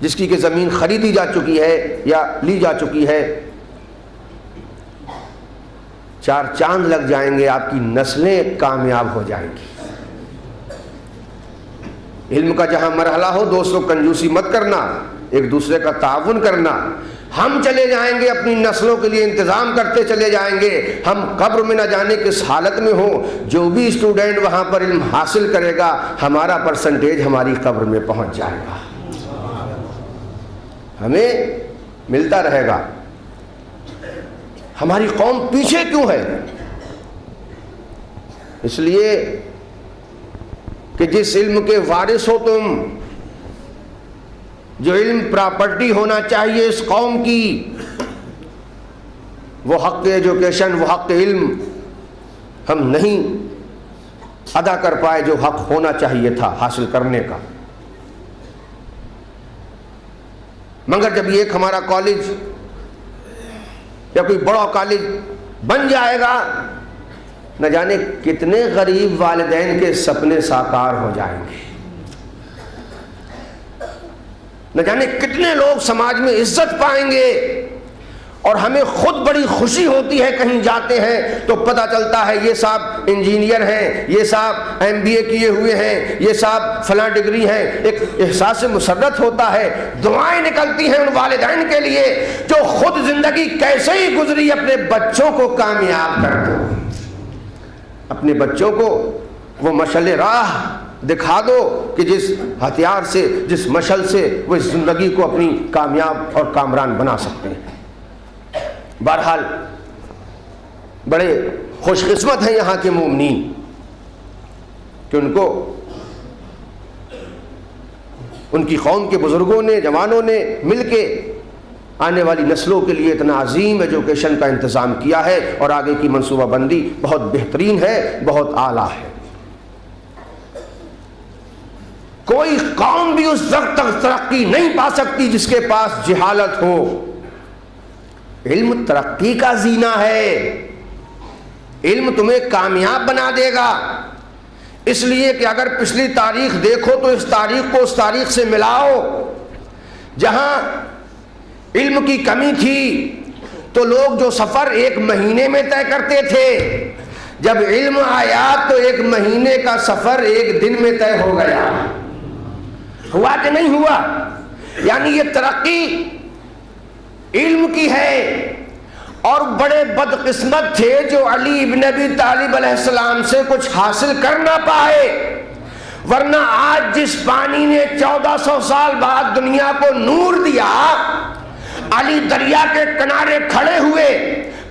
جس کی کہ زمین خریدی جا چکی ہے یا لی جا چکی ہے، 4 چاند لگ جائیں گے، آپ کی نسلیں کامیاب ہو جائیں گی۔ علم کا جہاں مرحلہ ہو، دوستوں کنجوسی مت کرنا، ایک دوسرے کا تعاون کرنا۔ ہم چلے جائیں گے، اپنی نسلوں کے لیے انتظام کرتے چلے جائیں گے، ہم قبر میں نہ جانے کس حالت میں ہوں، جو بھی اسٹوڈنٹ وہاں پر علم حاصل کرے گا ہمارا پرسنٹیج ہماری قبر میں پہنچ جائے گا، ہمیں ملتا رہے گا۔ ہماری قوم پیچھے کیوں ہے؟ اس لیے کہ جس علم کے وارث ہو تم، جو علم پراپرٹی ہونا چاہیے اس قوم کی، وہ حق ایجوکیشن، وہ حق علم ہم نہیں ادا کر پائے جو حق ہونا چاہیے تھا حاصل کرنے کا۔ مگر جب یہ ایک ہمارا کالج یا کوئی بڑا کالج بن جائے گا، نہ جانے کتنے غریب والدین کے سپنے ساکار ہو جائیں گے، نہ جانے کتنے لوگ سماج میں عزت پائیں گے، اور ہمیں خود بڑی خوشی ہوتی ہے کہیں جاتے ہیں تو پتہ چلتا ہے یہ صاحب انجینئر ہیں، یہ صاحب MBA کیے ہوئے ہیں، یہ صاحب فلاں ڈگری ہیں، ایک احساس مسرت ہوتا ہے۔ دعائیں نکلتی ہیں ان والدین کے لیے جو خود زندگی کیسے ہی گزری اپنے بچوں کو کامیاب کر دو، اپنے بچوں کو وہ مشعل راہ دکھا دو کہ جس ہتھیار سے، جس مشعل سے وہ اس زندگی کو اپنی کامیاب اور کامران بنا سکتے ہیں۔ بہرحال بڑے خوش قسمت ہیں یہاں کے مومنین کہ ان کو ان کی قوم کے بزرگوں نے، جوانوں نے مل کے آنے والی نسلوں کے لیے اتنا عظیم ایجوکیشن کا انتظام کیا ہے، اور آگے کی منصوبہ بندی بہت بہترین ہے، بہت اعلیٰ ہے۔ کوئی قوم بھی اس وقت تک ترقی نہیں پا سکتی جس کے پاس جہالت ہو۔ علم ترقی کا زینہ ہے، علم تمہیں کامیاب بنا دے گا، اس لیے کہ اگر پچھلی تاریخ دیکھو تو اس تاریخ کو اس تاریخ سے ملاؤ۔ جہاں علم کی کمی تھی تو لوگ جو سفر 1 مہینے میں طے کرتے تھے، جب علم آیا تو 1 مہینے کا سفر 1 دن میں طے ہو گیا۔ ہوا کہ نہیں ہوا؟ یعنی یہ ترقی علم کی ہے۔ اور بڑے بدقسمت تھے جو علی ابن ابی طالب علیہ السلام سے کچھ حاصل کر نہ پائے، ورنہ آج جس پانی نے 1400 سال بعد دنیا کو نور دیا، علی دریا کے کنارے کھڑے ہوئے،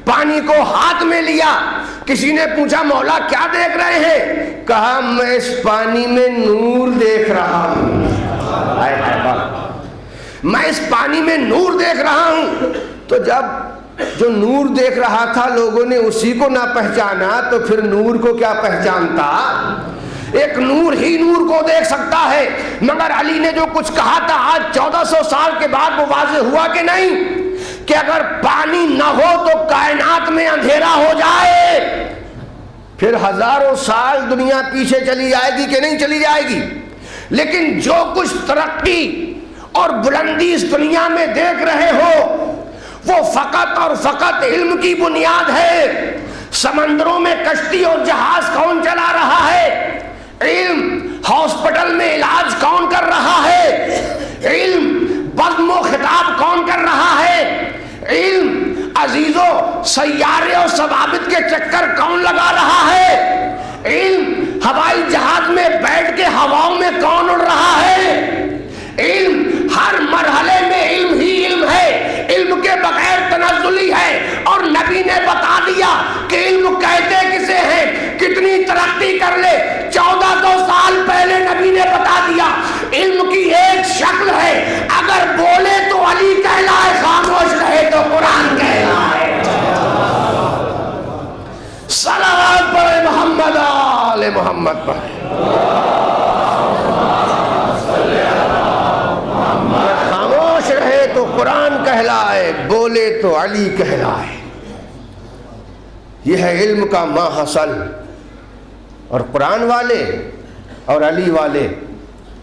پانی کو ہاتھ میں لیا، کسی نے پوچھا مولا کیا دیکھ رہے ہیں؟ کہا میں اس پانی میں نور دیکھ رہا ہوں، میں اس پانی میں نور دیکھ رہا ہوں۔ تو جب جو نور دیکھ رہا تھا لوگوں نے اسی کو نہ پہچانا تو پھر نور کو کیا پہچانتا؟ ایک نور ہی نور کو دیکھ سکتا ہے۔ مگر علی نے جو کچھ کہا تھا آج 1400 سال کے بعد وہ واضح ہوا کہ نہیں، کہ اگر پانی نہ ہو تو کائنات میں اندھیرا ہو جائے، پھر ہزاروں سال دنیا پیچھے چلی جائے گی کہ نہیں چلی جائے گی۔ لیکن جو کچھ ترقی اور بلندی اس دنیا میں دیکھ رہے ہو وہ فقط اور فقط علم کی بنیاد ہے۔ سمندروں میں کشتی اور جہاز کون چلا رہا ہے؟ علم۔ ہاسپٹل میں علاج کون کر رہا ہے؟ علم۔ بزم و خطاب کون کر رہا ہے؟ علم۔ عزیزو سیارے اور ثوابت کے چکر کون لگا رہا ہے؟ علم۔ ہوائی جہاز میں بیٹھ کے ہواؤں میں کون اڑ رہا ہے؟ علم۔ ہر مرحلے میں علم ہی علم ہے، علم کے بغیر تنزلی ہے۔ اور نبی نے بتا دیا کہ علم کہتے کسے ہیں، کتنی ترقی کر لے، 1400 سال پہلے نبی نے بتا دیا علم کی ایک شکل ہے، اگر بولے تو علی کہلائے، خاموش رہے تو قرآن کہلائے۔ صلوات پڑھے محمد آل محمد پڑھے۔ خاموش رہے تو قرآن کہلائے، بولے تو علی کہلائے۔ یہ ہے علم کا ماحصل۔ اور قرآن والے اور علی والے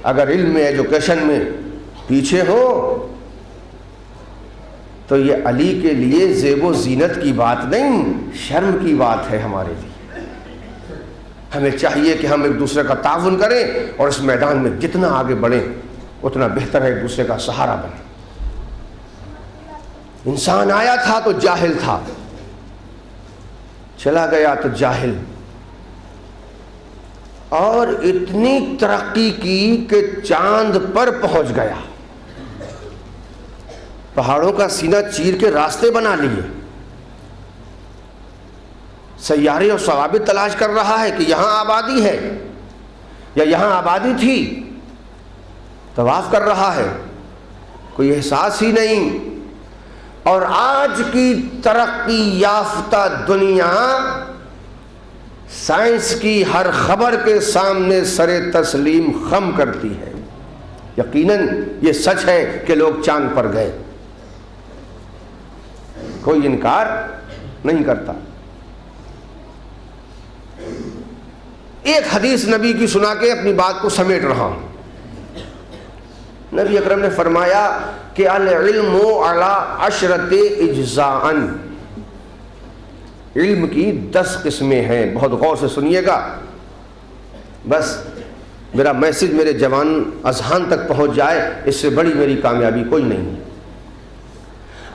اگر علم میں، ایجوکیشن میں پیچھے ہو تو یہ علی کے لیے زیب و زینت کی بات نہیں، شرم کی بات ہے ہمارے لیے۔ ہمیں چاہیے کہ ہم ایک دوسرے کا تعاون کریں اور اس میدان میں جتنا آگے بڑھیں اتنا بہتر ہے، ایک دوسرے کا سہارا بنے۔ انسان آیا تھا تو جاہل تھا، چلا گیا تو جاہل، اور اتنی ترقی کی کہ چاند پر پہنچ گیا، پہاڑوں کا سینہ چیر کے راستے بنا لیے، سیارے اور ثوابت تلاش کر رہا ہے کہ یہاں آبادی ہے یا یہاں آبادی تھی، طواف کر رہا ہے، کوئی احساس ہی نہیں۔ اور آج کی ترقی یافتہ دنیا سائنس کی ہر خبر کے سامنے سر تسلیم خم کرتی ہے۔ یقیناً یہ سچ ہے کہ لوگ چاند پر گئے، کوئی انکار نہیں کرتا۔ ایک حدیث نبی کی سنا کے اپنی بات کو سمیٹ رہا ہوں۔ نبی اکرم نے فرمایا کہ العلم علی 10 اجزاء، علم کی 10 قسمیں ہیں۔ بہت غور سے سنیے گا، بس میرا میسج میرے جوان اذہان تک پہنچ جائے، اس سے بڑی میری کامیابی کوئی نہیں ہے۔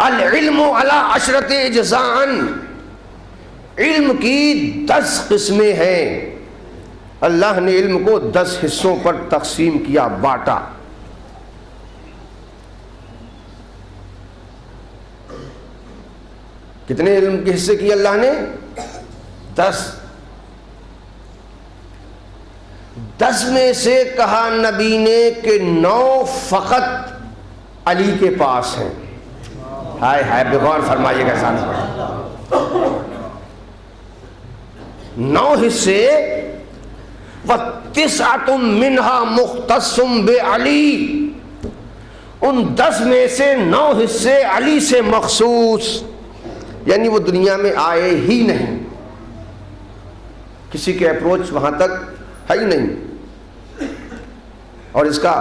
العلم علی 10 اجزاء، علم کی 10 قسمیں ہیں۔ اللہ نے علم کو 10 حصوں پر تقسیم کیا، بانٹا۔ کتنے علم کے حصے کیے اللہ نے؟ 10۔ 10 میں سے کہا نبی نے کہ 9 فقط علی کے پاس ہیں۔ ہائے ہائے، بغور فرمائیے گا ساتھ۔ 9 حصے، وَتِسْعَةٌ مِّنْهَا مُخْتَصٌ بِعَلِي، ان 10 میں سے 9 حصے علی سے مخصوص، یعنی وہ دنیا میں آئے ہی نہیں، کسی کے اپروچ وہاں تک ہے ہی نہیں۔ اور اس کا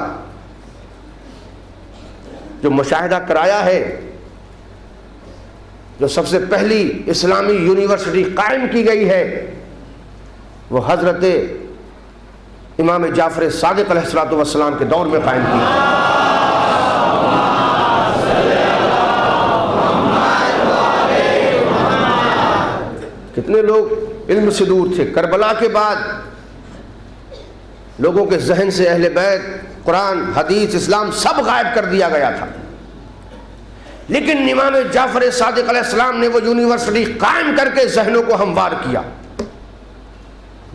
جو مشاہدہ کرایا ہے، جو سب سے پہلی اسلامی یونیورسٹی قائم کی گئی ہے، وہ حضرت امام جعفر صادق علیہ السلام کے دور میں قائم کی۔ کتنے لوگ علم سے دور تھے۔ کربلا کے بعد لوگوں کے ذہن سے اہل بیت، قرآن، حدیث، اسلام سب غائب کر دیا گیا تھا، لیکن امام جعفر صادق علیہ السلام نے وہ یونیورسٹی قائم کر کے ذہنوں کو ہموار کیا،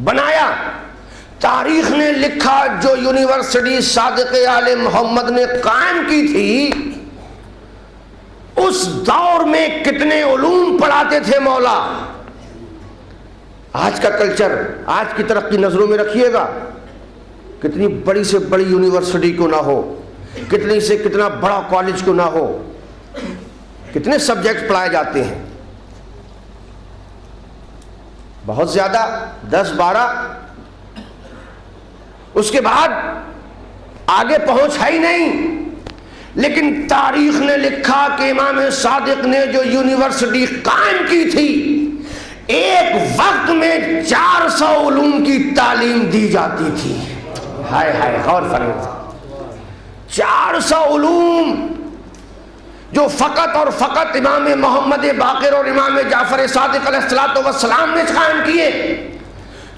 بنایا۔ تاریخ نے لکھا جو یونیورسٹی صادق آل محمد نے قائم کی تھی، اس دور میں کتنے علوم پڑھاتے تھے مولا۔ آج کا کلچر، آج کی ترقی نظروں میں رکھیے گا، کتنی بڑی سے بڑی یونیورسٹی کو نہ ہو، کتنی سے کتنا بڑا کالج کو نہ ہو، کتنے سبجیکٹ پڑھائے جاتے ہیں، بہت زیادہ، 10 12۔ اس کے بعد آگے پہنچ ہے ہی نہیں، لیکن تاریخ نے لکھا کہ امام صادق نے جو یونیورسٹی قائم کی تھی، ایک وقت میں 400 علوم کی تعلیم دی جاتی تھی۔ ہائے ہائے، غور فرمائیں، 400 علوم جو فقط اور فقط امام محمد باقر اور امام جعفر صادق علیہ السلام نے قائم کیے۔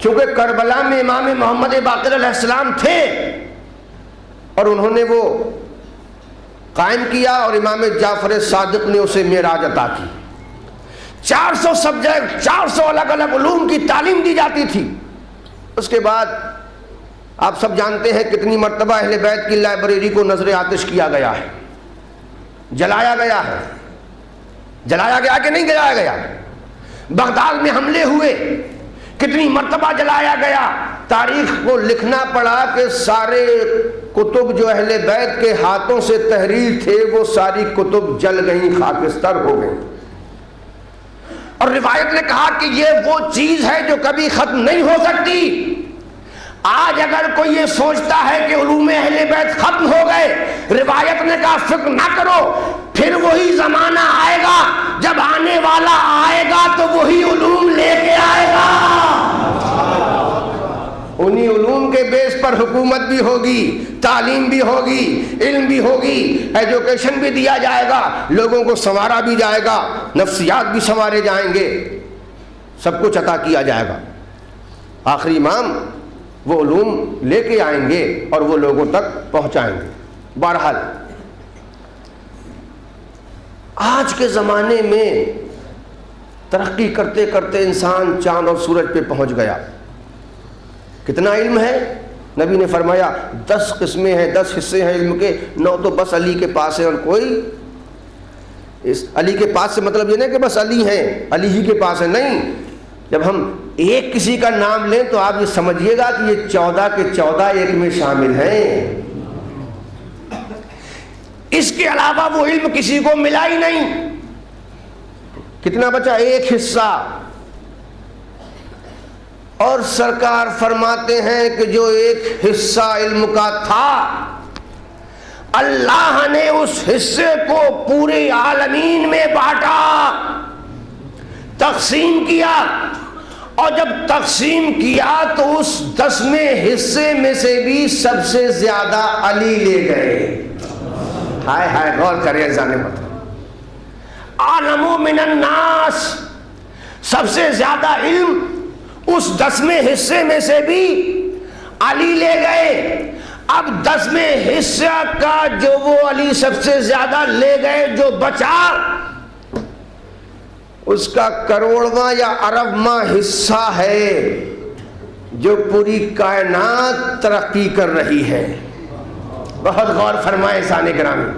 کیونکہ کربلا میں امام محمد باقر علیہ السلام تھے اور انہوں نے وہ قائم کیا، اور امام جعفر صادق نے اسے معراج عطا کی۔ 400 سبجیکٹ، 400 الگ الگ علوم کی تعلیم دی جاتی تھی۔ اس کے بعد آپ سب جانتے ہیں کتنی مرتبہ اہل بیت کی لائبریری کو نظر آتش کیا گیا ہے، جلایا گیا ہے۔ جلایا گیا کہ نہیں جلایا گیا؟ بغداد میں حملے ہوئے، کتنی مرتبہ جلایا گیا۔ تاریخ کو لکھنا پڑا کہ سارے کتب جو اہل بیت کے ہاتھوں سے تحریر تھے، وہ ساری کتب جل گئیں، خاکستر ہو گئیں۔ اور روایت نے کہا کہ یہ وہ چیز ہے جو کبھی ختم نہیں ہو سکتی۔ آج اگر کوئی یہ سوچتا ہے کہ علوم اہل بیت ختم ہو گئے، روایت نے کہا فکر نہ کرو، پھر وہی زمانہ آئے گا، جب آنے والا آئے گا تو وہی علوم لے کے آئے گا۔ انہی علوم کے بیس پر حکومت بھی ہوگی، تعلیم بھی ہوگی، علم بھی ہوگی، ایجوکیشن بھی دیا جائے گا، لوگوں کو سنوارا بھی جائے گا، نفسیات بھی سنوارے جائیں گے، سب کچھ عطا کیا جائے گا۔ آخری امام وہ علوم لے کے آئیں گے اور وہ لوگوں تک پہنچائیں گے۔ بہرحال آج کے زمانے میں ترقی کرتے کرتے انسان چاند اور سورج پہ پہنچ گیا۔ کتنا علم ہے؟ نبی نے فرمایا 10 قسمیں ہیں، 10 حصے ہیں علم کے، 9 تو بس علی کے پاس ہے، اور کوئی اس علی کے پاس سے مطلب یہ نہیں کہ بس علی ہیں، علی ہی کے پاس ہے، نہیں۔ جب ہم ایک کسی کا نام لیں تو آپ یہ سمجھیے گا کہ یہ 14 کے 14 ایک میں شامل ہیں۔ اس کے علاوہ وہ علم کسی کو ملا ہی نہیں۔ کتنا بچا؟ ایک حصہ۔ اور سرکار فرماتے ہیں کہ جو ایک حصہ علم کا تھا، اللہ نے اس حصے کو پورے عالمین میں بانٹا، تقسیم کیا، اور جب تقسیم کیا تو اس 10ویں حصے میں سے بھی سب سے زیادہ علی لے گئے۔ ہائے ہائے، غور کریں، جانے مطلب عالم من الناس، سب سے زیادہ علم اس 10ویں حصے میں سے بھی علی لے گئے، اب 10ویں حصہ کا جو وہ علی سب سے زیادہ لے گئے، جو بچا اس کا کروڑواں یا اربواں حصہ ہے جو پوری کائنات ترقی کر رہی ہے۔ بہت غور فرمائے سامعین گرامی،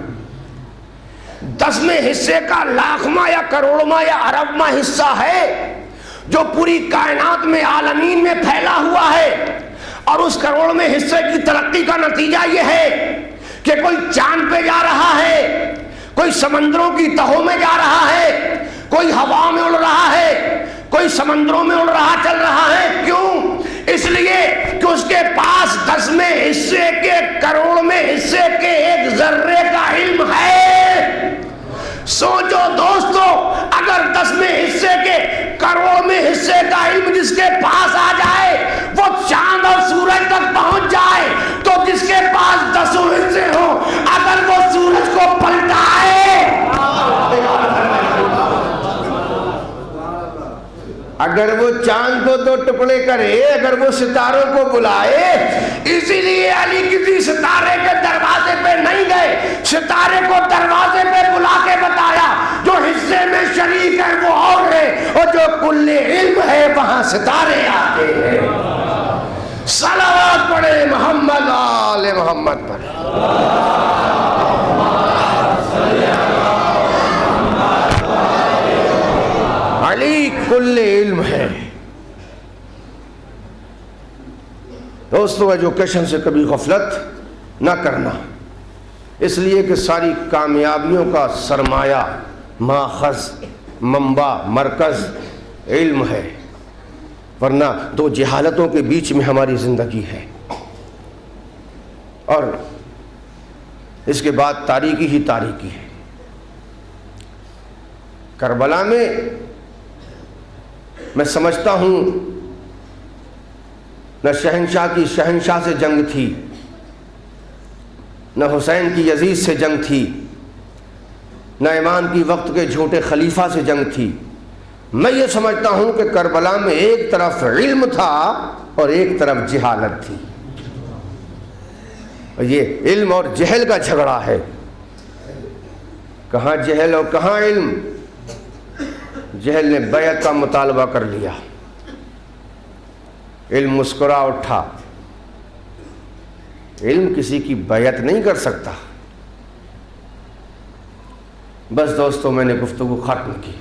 10ویں حصے کا لاکھواں یا کروڑواں یا اربواں حصہ ہے جو پوری کائنات میں عالمین میں پھیلا ہوا ہے، اور اس کروڑویں حصے کی ترقی کا نتیجہ یہ ہے کہ کوئی چاند پہ جا رہا ہے، کوئی سمندروں کی تہوں میں جا رہا ہے، کوئی ہوا میں اڑ رہا ہے، کوئی سمندروں میں اڑ رہا چل رہا ہے۔ کیوں؟ اس لیے کہ اس کے پاس 10ویں حصے کے کروڑویں حصے کے ایک ذرے کا علم ہے۔ سوچو دوستو، اگر 10ویں حصے کے کروڑویں حصے کا علم جس کے پاس آ جائے، وہ چاند اور سورج تک پہنچ جائے، تو جس کے پاس 10 حصے ہوں، اگر وہ سورج کو پلٹائے، اگر وہ چاند کو دو ٹکڑے کرے، اگر وہ ستاروں کو بلائے، اسی لیے علی کسی ستارے کے دروازے پہ نہیں گئے، ستارے کو دروازے پہ بلا کے بتایا جو حصے میں شریک ہے وہ اور ہے، اور جو کل علم ہے وہاں ستارے آتے ہیں۔ صلوات پڑھے محمد آل محمد پر۔ علی کل علم ہے۔ دوستو، ایجوکیشن سے کبھی غفلت نہ کرنا، اس لیے کہ ساری کامیابیوں کا سرمایہ، ماخذ، منبع، مرکز علم ہے، ورنہ دو جہالتوں کے بیچ میں ہماری زندگی ہے، اور اس کے بعد تاریکی ہی تاریکی ہے۔ کربلا میں سمجھتا ہوں نہ شہنشاہ کی شہنشاہ سے جنگ تھی، نہ حسین کی یزید سے جنگ تھی، نہ امام کی وقت کے جھوٹے خلیفہ سے جنگ تھی۔ میں یہ سمجھتا ہوں کہ کربلا میں ایک طرف علم تھا اور ایک طرف جہالت تھی، اور یہ علم اور جہل کا جھگڑا ہے۔ کہاں جہل اور کہاں علم؟ جہل نے بیعت کا مطالبہ کر لیا، علم مسکرا اٹھا۔ علم کسی کی بیعت نہیں کر سکتا۔ بس دوستو، میں نے گفتگو ختم کی۔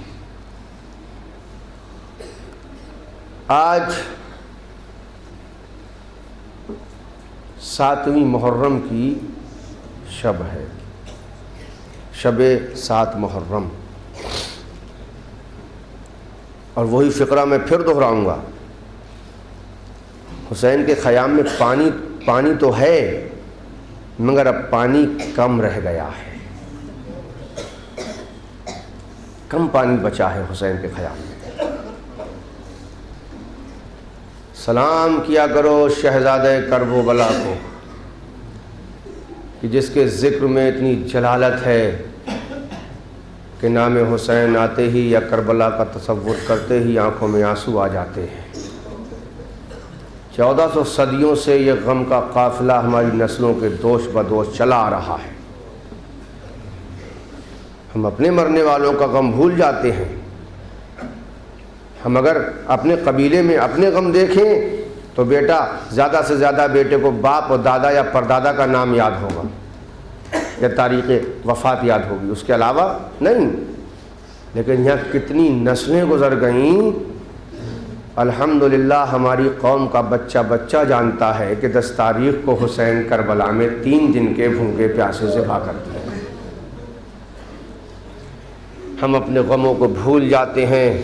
آج 7ویں محرم کی شب ہے، شب 7 محرم، اور وہی فقرہ میں پھر دہراؤں گا۔ حسین کے خیام میں پانی تو ہے، مگر اب پانی کم رہ گیا ہے، کم پانی بچا ہے حسین کے خیام میں۔ سلام کیا کرو شہزادہ کرب و بلا کو، کہ جس کے ذکر میں اتنی جلالت ہے کہ نام حسین آتے ہی یا کربلا کا تصور کرتے ہی آنکھوں میں آنسو آ جاتے ہیں۔ 1400 صدیوں سے یہ غم کا قافلہ ہماری نسلوں کے دوش بدوش چلا آ رہا ہے۔ ہم اپنے مرنے والوں کا غم بھول جاتے ہیں۔ ہم اگر اپنے قبیلے میں اپنے غم دیکھیں تو بیٹا زیادہ سے زیادہ بیٹے کو باپ اور دادا یا پردادا کا نام یاد ہوگا یا تاریخ وفات یاد ہوگی، اس کے علاوہ نہیں۔ لیکن یہاں کتنی نسلیں گزر گئیں، الحمدللہ ہماری قوم کا بچہ بچہ جانتا ہے کہ 10 تاریخ کو حسین کربلا میں 3 دن کے بھوکے پیاسے ذبح کرتے ہیں۔ ہم اپنے غموں کو بھول جاتے ہیں،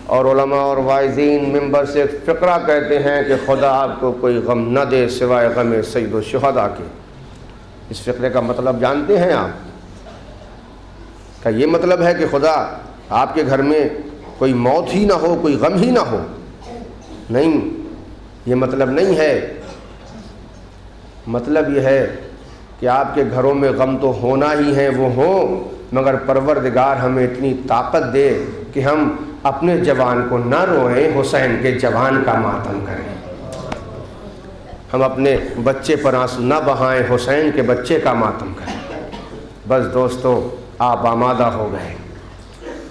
اور علماء اور واعظین منبر سے ایک فقرہ کہتے ہیں کہ خدا آپ کو کوئی غم نہ دے سوائے غم سید الشہداء کے۔ اس فقرے کا مطلب جانتے ہیں آپ؟ کیا یہ مطلب ہے کہ خدا آپ کے گھر میں کوئی موت ہی نہ ہو، کوئی غم ہی نہ ہو؟ نہیں، یہ مطلب نہیں ہے۔ مطلب یہ ہے کہ آپ کے گھروں میں غم تو ہونا ہی ہے، وہ ہوں، مگر پروردگار ہمیں اتنی طاقت دے کہ ہم اپنے جوان کو نہ روئیں، حسین کے جوان کا ماتم کریں۔ ہم اپنے بچے پر آنسو نہ بہائیں، حسین کے بچے کا ماتم کریں۔ بس دوستو، آپ آمادہ ہو گئے،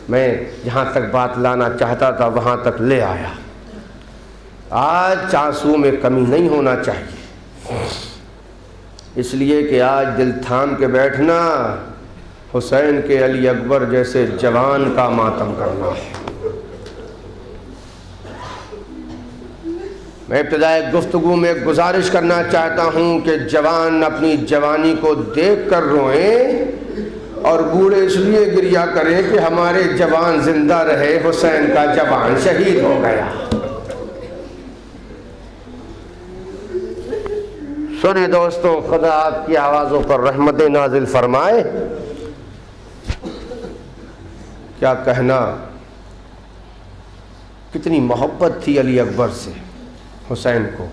میں جہاں تک بات لانا چاہتا تھا وہاں تک لے آیا۔ آج آنسو میں کمی نہیں ہونا چاہیے، اس لیے کہ آج دل تھام کے بیٹھنا حسین کے علی اکبر جیسے جوان کا ماتم کرنا ہے۔ میں ابتدائی گفتگو میں گزارش کرنا چاہتا ہوں کہ جوان اپنی جوانی کو دیکھ کر روئیں اور بوڑھے اس لیے گریہ کریں کہ ہمارے جوان زندہ رہے، حسین کا جوان شہید ہو گیا۔ سنیں دوستو، خدا آپ کی آوازوں پر رحمت نازل فرمائے۔ کیا کہنا، کتنی محبت تھی علی اکبر سے حسین کو،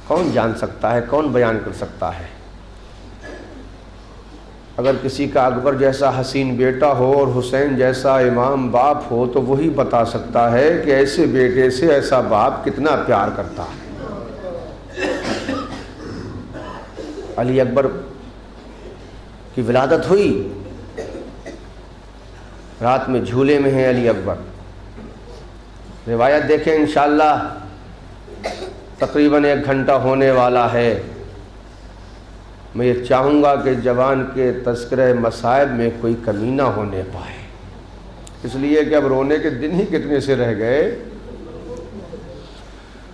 کون جان سکتا ہے، کون بیان کر سکتا ہے؟ اگر کسی کا اکبر جیسا حسین بیٹا ہو اور حسین جیسا امام باپ ہو تو وہی بتا سکتا ہے کہ ایسے بیٹے سے ایسا باپ کتنا پیار کرتا ہے۔ علی اکبر کی ولادت ہوئی، رات میں جھولے میں ہیں علی اکبر، روایت دیکھیں انشاءاللہ تقریباً 1 گھنٹہ ہونے والا ہے۔ میں یہ چاہوں گا کہ جوان کے تذکرہ مصائب میں کوئی کمی نہ ہونے پائے، اس لیے کہ اب رونے کے دن ہی کتنے سے رہ گئے۔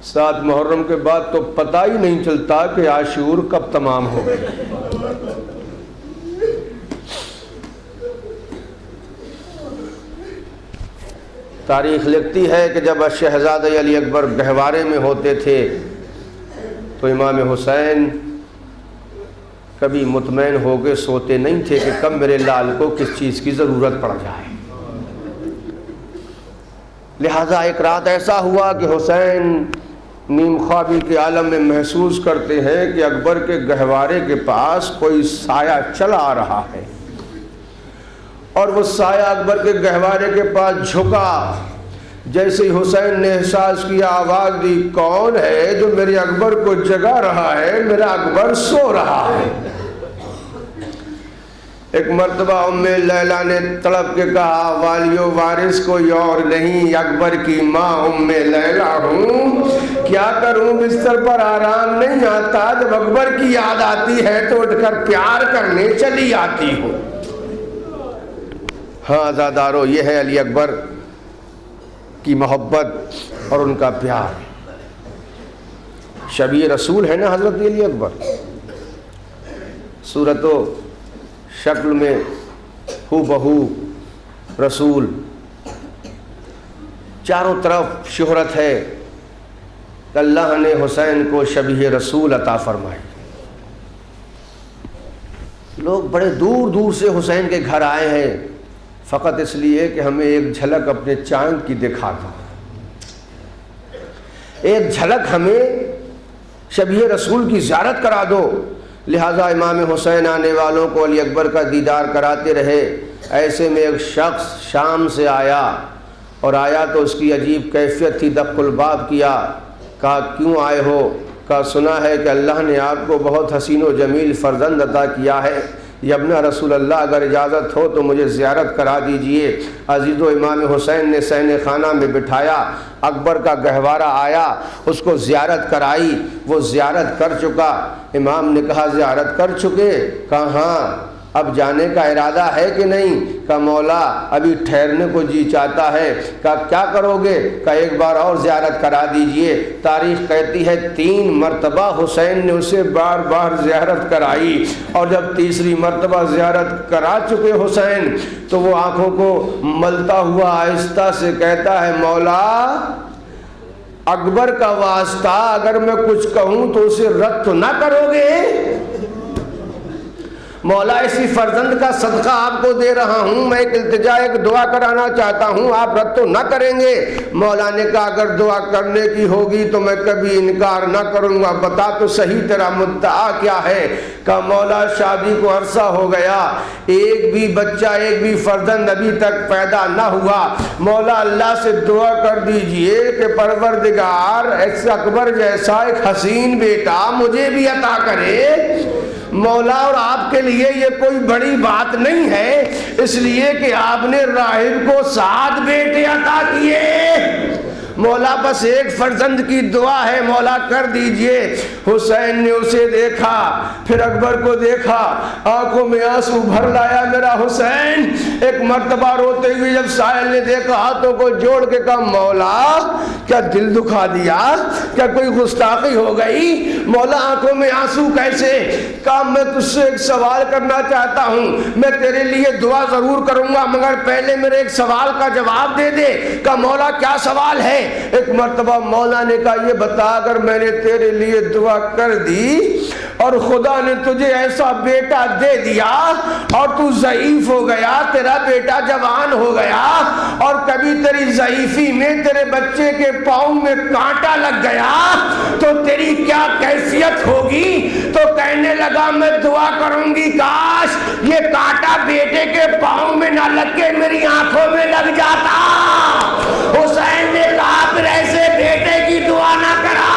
7 محرم کے بعد تو پتہ ہی نہیں چلتا کہ عاشور کب تمام ہو گئی۔ تاریخ لکھتی ہے کہ جب شہزادہ علی اکبر گہوارے میں ہوتے تھے تو امام حسین کبھی مطمئن ہو کے سوتے نہیں تھے کہ کب میرے لال کو کس چیز کی ضرورت پڑ جائے۔ لہذا ایک رات ایسا ہوا کہ حسین نیم خوابی کے عالم میں محسوس کرتے ہیں کہ اکبر کے گہوارے کے پاس کوئی سایہ چلا آ رہا ہے، اور وہ سایہ اکبر کے گہوارے کے پاس جھکا۔ جیسے ہی حسین نے احساس کیا، آواز دی، کون ہے جو میرے اکبر کو جگا رہا ہے؟ میرا اکبر سو رہا ہے۔ ایک مرتبہ ام لیلا نے تڑپ کے کہا، والیو وارث کوئی اور نہیں، اکبر کی ماں ام لیلا ہوں، کیا کروں بستر پر آرام نہیں آتا، جب اکبر کی یاد آتی ہے تو اٹھ کر پیار کرنے چلی آتی ہوں۔ ہاں عزادارو، یہ ہے علی اکبر کی محبت اور ان کا پیار۔ شبیہ رسول ہے نا حضرت علی اکبر، صورت و شکل میں ہو بہو رسول، چاروں طرف شہرت ہے کہ اللہ نے حسین کو شبیہ رسول عطا فرمائی۔ لوگ بڑے دور دور سے حسین کے گھر آئے ہیں فقط اس لیے کہ ہمیں ایک جھلک اپنے چاند کی دکھا دو، ایک جھلک ہمیں شبیہ رسول کی زیارت کرا دو۔ لہٰذا امام حسین آنے والوں کو علی اکبر کا دیدار کراتے رہے۔ ایسے میں ایک شخص شام سے آیا، اور آیا تو اس کی عجیب کیفیت تھی۔ دق الباب کیا، کہا کیوں آئے ہو؟ کہا سنا ہے کہ اللہ نے آپ کو بہت حسین و جمیل فرزند عطا کیا ہے، یبنا رسول اللہ اگر اجازت ہو تو مجھے زیارت کرا دیجئے۔ عزیز و امام حسین نے صحن خانہ میں بٹھایا، اکبر کا گہوارہ آیا، اس کو زیارت کرائی۔ وہ زیارت کر چکا۔ امام نے کہا زیارت کر چکے؟ کہا ہاں، اب جانے کا ارادہ ہے کہ نہیں؟ کہا مولا ابھی ٹھہرنے کو جی چاہتا ہے۔ کہا کیا کرو گے؟ کہا ایک بار اور زیارت کرا دیجئے۔ تاریخ کہتی ہے 3 مرتبہ حسین نے اسے بار بار زیارت کرائی، اور جب تیسری مرتبہ زیارت کرا چکے حسین تو وہ آنکھوں کو ملتا ہوا آہستہ سے کہتا ہے مولا اکبر کا واسطہ، اگر میں کچھ کہوں تو اسے رد تو نہ کرو گے؟ مولا اسی فرزند کا صدقہ آپ کو دے رہا ہوں، میں ایک التجا ایک دعا کرانا چاہتا ہوں، آپ رد تو نہ کریں گے؟ مولا نے کہا اگر دعا کرنے کی ہوگی تو میں کبھی انکار نہ کروں گا، بتا تو صحیح تیرا مدعا کیا ہے؟ کہا مولا شادی کو عرصہ ہو گیا، ایک بھی بچہ ایک بھی فرزند ابھی تک پیدا نہ ہوا، مولا اللہ سے دعا کر دیجئے کہ پروردگار ایس اکبر جیسا ایک حسین بیٹا مجھے بھی عطا کرے۔ مولا اور آپ کے لیے یہ کوئی بڑی بات نہیں ہے، اس لیے کہ آپ نے راہب کو 7 بیٹے عطا کیے، مولا بس ایک فرزند کی دعا ہے، مولا کر دیجئے۔ حسین نے اسے دیکھا، پھر اکبر کو دیکھا، آنکھوں میں آنسو بھر لایا میرا حسین۔ ایک مرتبہ روتے ہوئے جب ساحل نے دیکھا، ہاتھوں کو جوڑ کے کہا مولا کیا دل دکھا دیا؟ کیا کوئی گستاخی ہو گئی؟ مولا آنکھوں میں آنسو کیسے؟ کہا میں تجھ سے ایک سوال کرنا چاہتا ہوں، میں تیرے لیے دعا ضرور کروں گا مگر پہلے میرے ایک سوال کا جواب دے دے۔ کہا مولا کیا سوال ہے؟ ایک مرتبہ مولا نے کہا یہ بتا، اگر میں نے تیرے لیے دعا کر دی اور خدا نے تجھے ایسا بیٹا دے دیا اور تو ضعیف ہو گیا، تیرا بیٹا جوان ہو گیا اور کبھی تیری ضعیفی میں تیرے بچے کے پاؤں میں کانٹا لگ گیا تو تیری کیا کیفیت ہوگی؟ تو کہنے لگا میں دعا کروں گی کاش یہ کانٹا بیٹے کے پاؤں میں نہ لگ کے میری آنکھوں میں لگ جاتا۔ حسین نے کہا پھر ایسے بیٹے کی دعا نہ کرا۔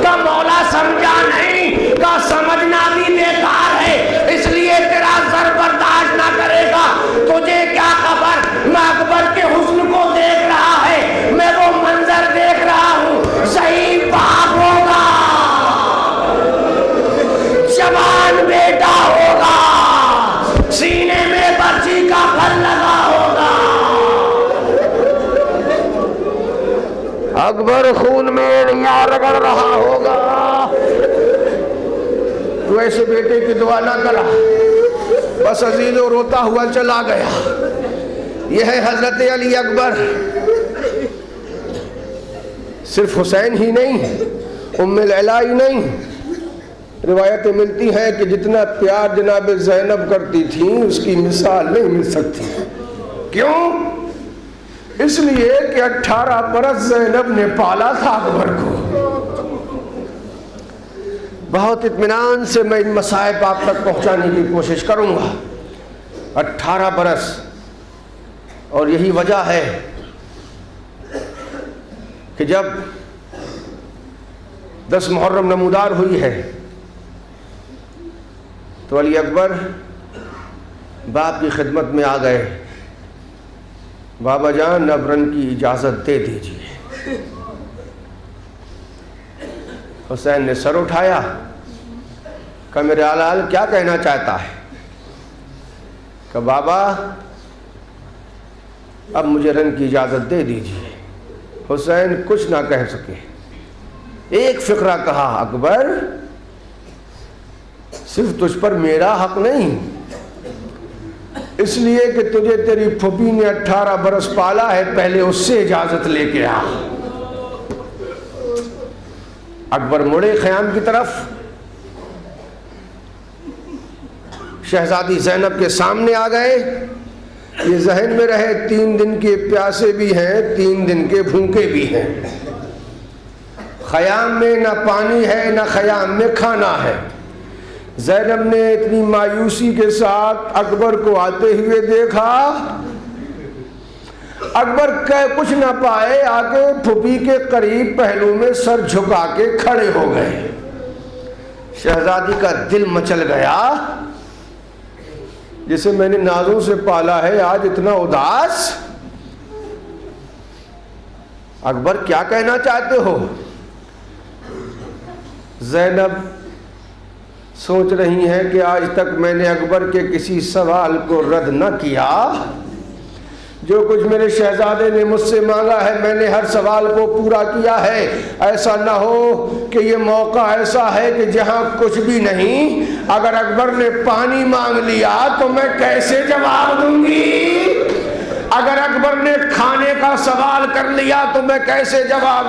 کہ مولا سمجھا نہیں، کہ سمجھنا بھی بیکار ہے، اس لیے تیرا سر برداشت نہ کرے گا۔ تجھے کیا خبر، میں اکبر کے حسن کو دیکھ رہا ہے، میں وہ منظر دیکھ رہا ہوں، صحیح باپ ہوگا، جوان بیٹا ہوگا، سینے میں برچی کا پھل لگا ہوگا۔ اکبر خون میں ایڑیاں رگڑ رہا ہوگا۔ تو ایسے بیٹے کی دعا نہ کرا، بس عزیزو روتا ہوا چلا گیا۔ یہ ہے حضرت علی اکبر۔ صرف حسین ہی نہیں، ام لیلا ہی نہیں، روایتیں ملتی ہیں کہ جتنا پیار جناب زینب کرتی تھیں اس کی مثال نہیں مل سکتی۔ کیوں؟ اس لیے کہ 18 برس زینب نے پالا تھا اکبر کو۔ بہت اطمینان سے میں ان مصائب آپ تک پہنچانے کی کوشش کروں گا۔ 18 برس، اور یہی وجہ ہے کہ جب 10 محرم نمودار ہوئی ہے تو علی اکبر باپ کی خدمت میں آ گئے، بابا جان اب رن کی اجازت دے دیجیے۔ حسین نے سر اٹھایا، کہ میرے آلال کیا کہنا چاہتا ہے؟ کہ بابا اب مجھے رن کی اجازت دے دیجیے۔ حسین کچھ نہ کہہ سکے، ایک فقرہ کہا، اکبر صرف تجھ پر میرا حق نہیں، اس لیے کہ تجھے تیری پھوپھی نے 18 برس پالا ہے، پہلے اس سے اجازت لے کے آ۔ اکبر مڑے خیام کی طرف، شہزادی زینب کے سامنے آ گئے۔ یہ ذہن میں رہے 3 دن کے پیاسے بھی ہیں، 3 دن کے بھوکے بھی ہیں۔ خیام میں نہ پانی ہے نہ خیام میں کھانا ہے۔ زینب نے اتنی مایوسی کے ساتھ اکبر کو آتے ہوئے دیکھا، اکبر کہہ کچھ نہ پائے، آگے پھوپھی کے قریب پہلو میں سر جھکا کے کھڑے ہو گئے۔ شہزادی کا دل مچل گیا، جسے میں نے نازوں سے پالا ہے آج اتنا اداس۔ اکبر کیا کہنا چاہتے ہو؟ زینب سوچ رہی ہیں کہ آج تک میں نے اکبر کے کسی سوال کو رد نہ کیا، جو کچھ میرے شہزادے نے مجھ سے مانگا ہے میں نے ہر سوال کو پورا کیا ہے۔ ایسا نہ ہو کہ یہ موقع ایسا ہے کہ جہاں کچھ بھی نہیں، اگر اکبر نے پانی مانگ لیا تو میں کیسے جواب دوں گی؟ اگر اکبر نے کھانے کا سوال کر لیا تو میں کیسے جواب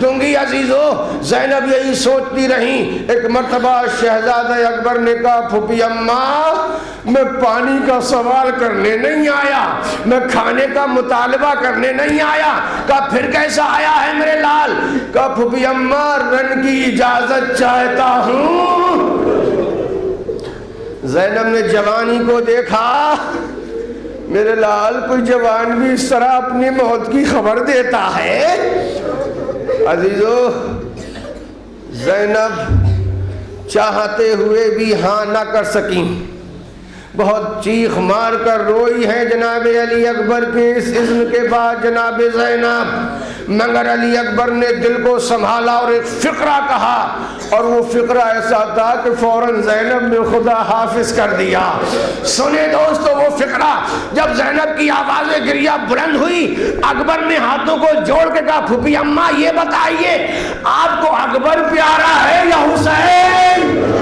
دوں گی عزیزو؟ زینب یہی سوچتی رہی. ایک مرتبہ شہزادہ اکبر نے کہا پھوپھی اماں میں پانی کا سوال کرنے نہیں آیا, میں کھانے کا مطالبہ کرنے نہیں آیا. کہا پھر کیسا آیا ہے میرے لال؟ کہا پھوپھی اماں رن کی اجازت چاہتا ہوں. زینب نے جوانی کو دیکھا. میرے لال کوئی جوان بھی اس طرح اپنی موت کی خبر دیتا ہے؟ عزیزو زینب چاہتے ہوئے بھی ہاں نہ کر سکیں. بہت چیخ مار کر روئی ہے جناب علی اکبر کے اس اذن کے بعد جناب زینب. مگر علی اکبر نے دل کو سنبھالا اور ایک فقرہ کہا, اور وہ فقرہ ایسا تھا کہ فوراً زینب نے خدا حافظ کر دیا. سنیں دوستو وہ فقرہ, جب زینب کی آواز گریہ بلند ہوئی, اکبر نے ہاتھوں کو جوڑ کے کہا پھوپھی اماں یہ بتائیے آپ کو اکبر پیارا ہے یا حسین؟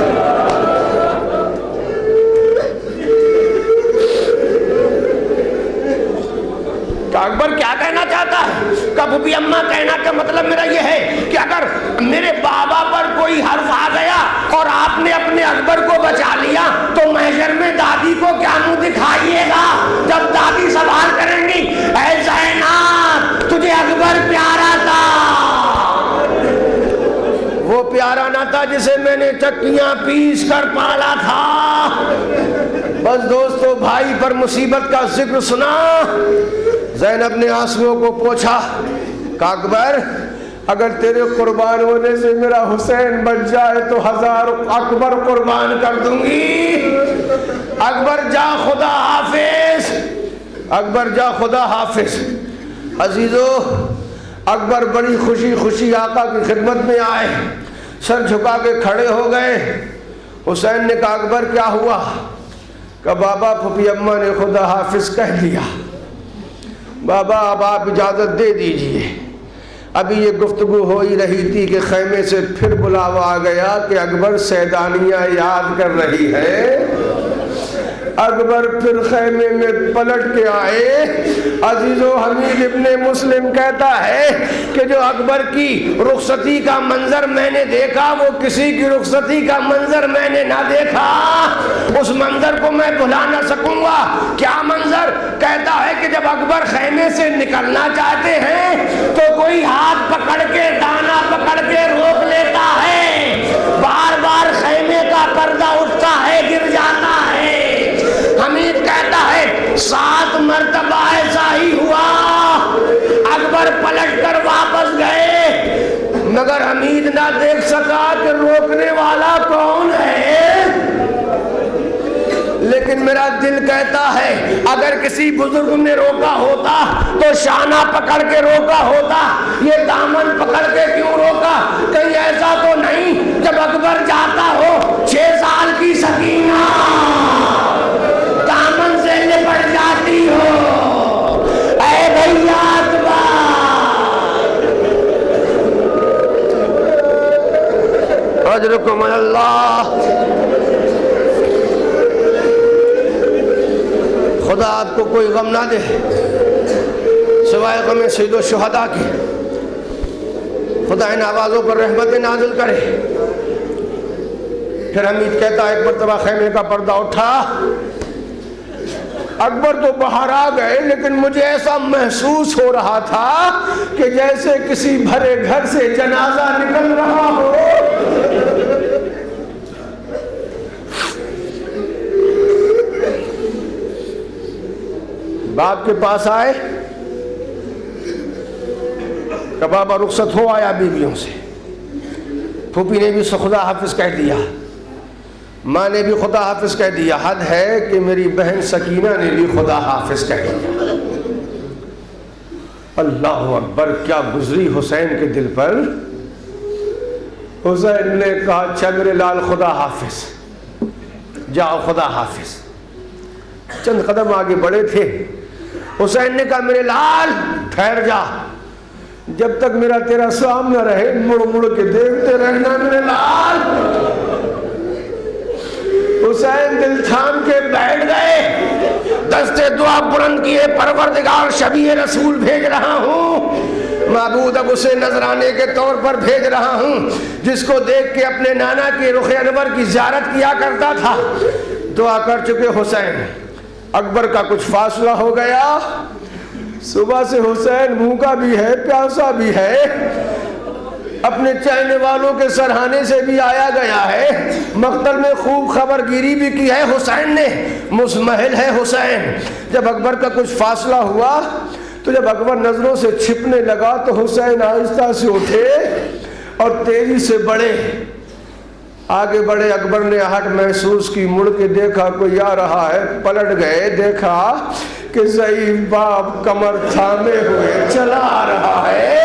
اکبر کیا کہنا چاہتا ہے؟ کہ پھوپھی اماں کہنا کا مطلب میرا یہ ہے کہ اگر میرے بابا پر کوئی حرف آ گیا اور آپ نے اپنے اکبر کو بچا لیا تو محشر میں دادی کو کیا منہ دکھائیے گا جب دادی سوال کریں گی اے زینب تجھے اکبر پیارا تھا؟ وہ پیارا نہ تھا جسے میں نے چکیاں پیس کر پالا تھا. بس دوستو بھائی پر مصیبت کا ذکر سنا. زینب نے آنسوؤں کو پوچھا کہ اکبر اگر تیرے قربان ہونے سے میرا حسین بچ جائے تو 1000 اکبر قربان کر دوں گی. اکبر جا خدا حافظ, اکبر جا خدا حافظ. عزیزو اکبر بڑی خوشی خوشی آقا کی خدمت میں آئے, سر جھکا کے کھڑے ہو گئے. حسین نے کہا اکبر کیا ہوا؟ کہ بابا پھوپھی اماں نے خدا حافظ کہہ دیا. بابا اب آپ اجازت دے دیجئے. ابھی یہ گفتگو ہو ہی رہی تھی کہ خیمے سے پھر بلاوا آ گیا کہ اکبر سیدانیہ یاد کر رہی ہے. اکبر پھر خیمے میں پلٹ کے آئے. عزیزو حمید ابن مسلم کہتا ہے کہ جو اکبر کی رخصتی کا منظر میں نے دیکھا وہ کسی کی رخصتی کا منظر میں نے نہ دیکھا. اس منظر کو میں بھلا نہ سکوں گا. کیا منظر؟ کہتا ہے کہ جب اکبر خیمے سے نکلنا چاہتے ہیں تو کوئی ہاتھ پکڑ کے دانا پکڑ کے روک لیتا ہے, بار بار خیمے کا پردہ اٹھتا ہے گر جاتا ہے. حمید کہتا ہے 7 مرتبہ ایسا ہی ہوا. اکبر پلٹ کر واپس گئے مگر حمید نہ دیکھ سکا کہ روکنے والا کون ہے. لیکن میرا دل کہتا ہے اگر کسی بزرگ نے روکا ہوتا تو شانہ پکڑ کے روکا ہوتا, یہ دامن پکڑ کے کیوں روکا؟ کہیں ایسا تو نہیں جب اکبر جاتا ہو 6 سال کی سکینہ دامن سے لپٹ جاتی ہو. اے بھیا اجرکم اللہ. خدا آپ کو کوئی غم نہ دے سوائے غم سید الشہداء کی. خدا ان آوازوں پر رحمت نازل کرے. پھر حمید کہتا ہے ایک مرتبہ خیمے کا پردہ اٹھا. اکبر تو باہر آ گئے لیکن مجھے ایسا محسوس ہو رہا تھا کہ جیسے کسی بھرے گھر سے جنازہ نکل رہا ہو. باپ کے پاس آئے کہ بابا رخصت ہو آیا بیویوں سے. پھوپھی نے بھی خدا حافظ کہہ دیا, ماں نے بھی خدا حافظ کہہ دیا. حد ہے کہ میری بہن سکینہ نے بھی خدا حافظ کہہ دیا. اللہ اکبر, کیا گزری حسین کے دل پر. حسین نے کہا اچھا میرے لال خدا حافظ, جاؤ خدا حافظ. چند قدم آگے بڑھے تھے. حسین نے کہا میرے لال ٹھہر جا, جب تک میرا تیرا سامنا رہے مڑ مڑ کے دیکھتے رہنا میرے لال. حسین دل تھام کے بیٹھ گئے, دستے دعا آواز بلند کیے پروردگار شبیہ رسول بھیج رہا ہوں، معبود اب اسے نذرانے کے طور پر بھیج رہا ہوں جس کو دیکھ کے اپنے نانا کے رخ انور کی زیارت کیا کرتا تھا۔ دعا کر چکے حسین، اکبر کا کچھ فاصلہ ہو گیا، صبح سے حسین بھوکا بھی ہے پیاسا بھی ہے، اپنے چاہنے والوں کے سرہانے سے بھی آیا گیا ہے، مقتل میں خوب خبر گیری بھی کی ہے حسین نے، مزمحل ہے حسین۔ جب اکبر کا کچھ فاصلہ ہوا تو جب اکبر نظروں سے چھپنے لگا تو حسین آہستہ سے اٹھے اور تیزی سے بڑھے، آگے بڑھے۔ اکبر نے آہٹ محسوس کی، مڑ کے دیکھا کوئی آ رہا ہے، پلٹ گئے، دیکھا کہ ضعیف باپ کمر تھامے ہوئے چلا آ رہا ہے۔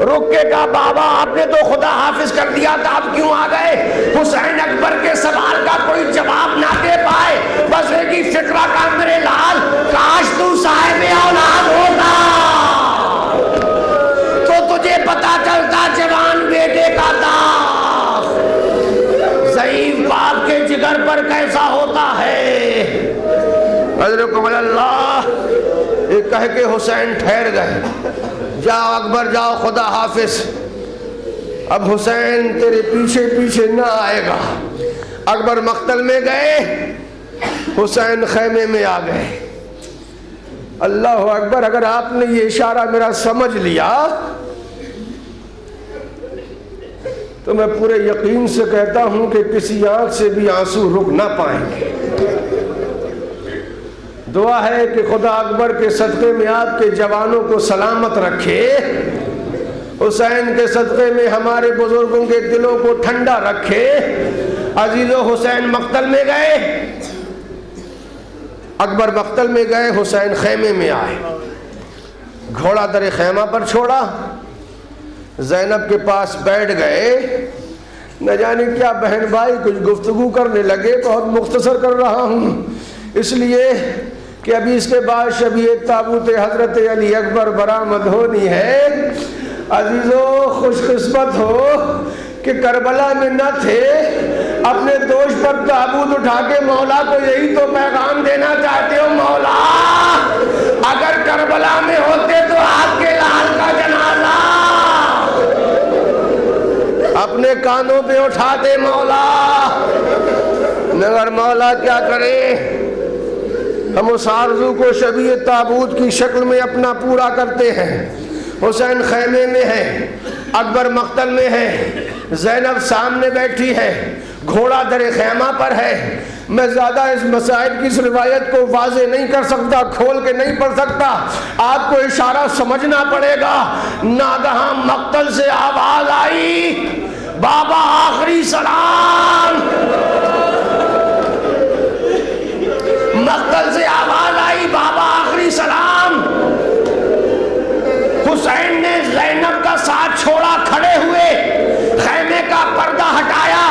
رک کے کہا بابا آپ نے تو خدا حافظ کر دیا تھا، آپ کیوں آ گئے؟ حسین اکبر کے سوال کا کوئی جواب نہ دے پائے، بس ایک ہی فکرہ کا میرے لال، کاش تو صاحب اولاد ہوتا تو تجھے پتا چلتا جوان بیٹے کا داغ ضعیف باپ کے جگر پر کیسا ہوتا ہے۔ حضرت اللہ یہ کہہ کے حسین ٹھہر گئے، جاؤ اکبر جاؤ خدا حافظ، اب حسین تیرے پیچھے پیچھے نہ آئے گا۔ اکبر مقتل میں گئے، حسین خیمے میں آ گئے۔ اللہ اکبر، اگر آپ نے یہ اشارہ میرا سمجھ لیا تو میں پورے یقین سے کہتا ہوں کہ کسی آنکھ سے بھی آنسو رک نہ پائیں گے۔ دعا ہے کہ خدا اکبر کے صدقے میں آپ کے جوانوں کو سلامت رکھے، حسین کے صدقے میں ہمارے بزرگوں کے دلوں کو ٹھنڈا رکھے۔ عزیزو حسین مقتل میں گئے، اکبر مقتل میں گئے، حسین خیمے میں آئے، گھوڑا در خیمہ پر چھوڑا، زینب کے پاس بیٹھ گئے۔ نہ جانے کیا بہن بھائی کچھ گفتگو کرنے لگے، بہت مختصر کر رہا ہوں اس لیے کہ ابھی اس کے بعد شبیہ تابوت حضرت علی اکبر برآمد ہونی ہے۔ عزیزو خوش قسمت ہو کہ کربلا میں نہ تھے، اپنے دوش پر تابوت اٹھا کے مولا کو یہی تو پیغام دینا چاہتے ہو، مولا اگر کربلا میں ہوتے تو آپ کے لال کا جنازہ اپنے کانوں پہ اٹھاتے مولا، مگر مولا کیا کرے، ہم اس آرزو کو شبیہ تابوت کی شکل میں اپنا پورا کرتے ہیں۔ حسین خیمے میں ہے، اکبر مقتل میں ہے، زینب سامنے بیٹھی ہے، گھوڑا در خیمہ پر ہے۔ میں زیادہ اس مسائل کی اس روایت کو واضح نہیں کر سکتا، کھول کے نہیں پڑھ سکتا، آپ کو اشارہ سمجھنا پڑے گا۔ ناگہاں مقتل سے آواز آئی، بابا آخری سلام۔ مقتل سے آواز آئی، بابا آخری سلام۔ حسین نے زینب کا ساتھ چھوڑا، کھڑے ہوئے، خیمے کا پردہ ہٹایا،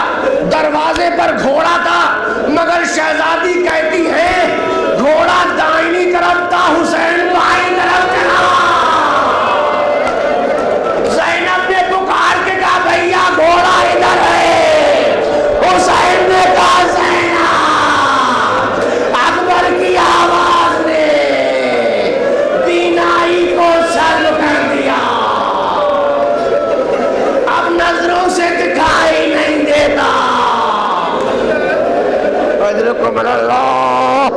دروازے پر گھوڑا تھا، مگر شہزادی کہتی ہے گھوڑا دائیں طرف تھا، حسین بائیں طرف چلا۔ زینب نے پکار کے کہا بھیا گھوڑا ادھر ہے، حسین نے کہا کی آواز نے بینائی کو سلب کر دیا، اب نظروں سے دکھائی نہیں دیتا۔ اجرکم اللہ۔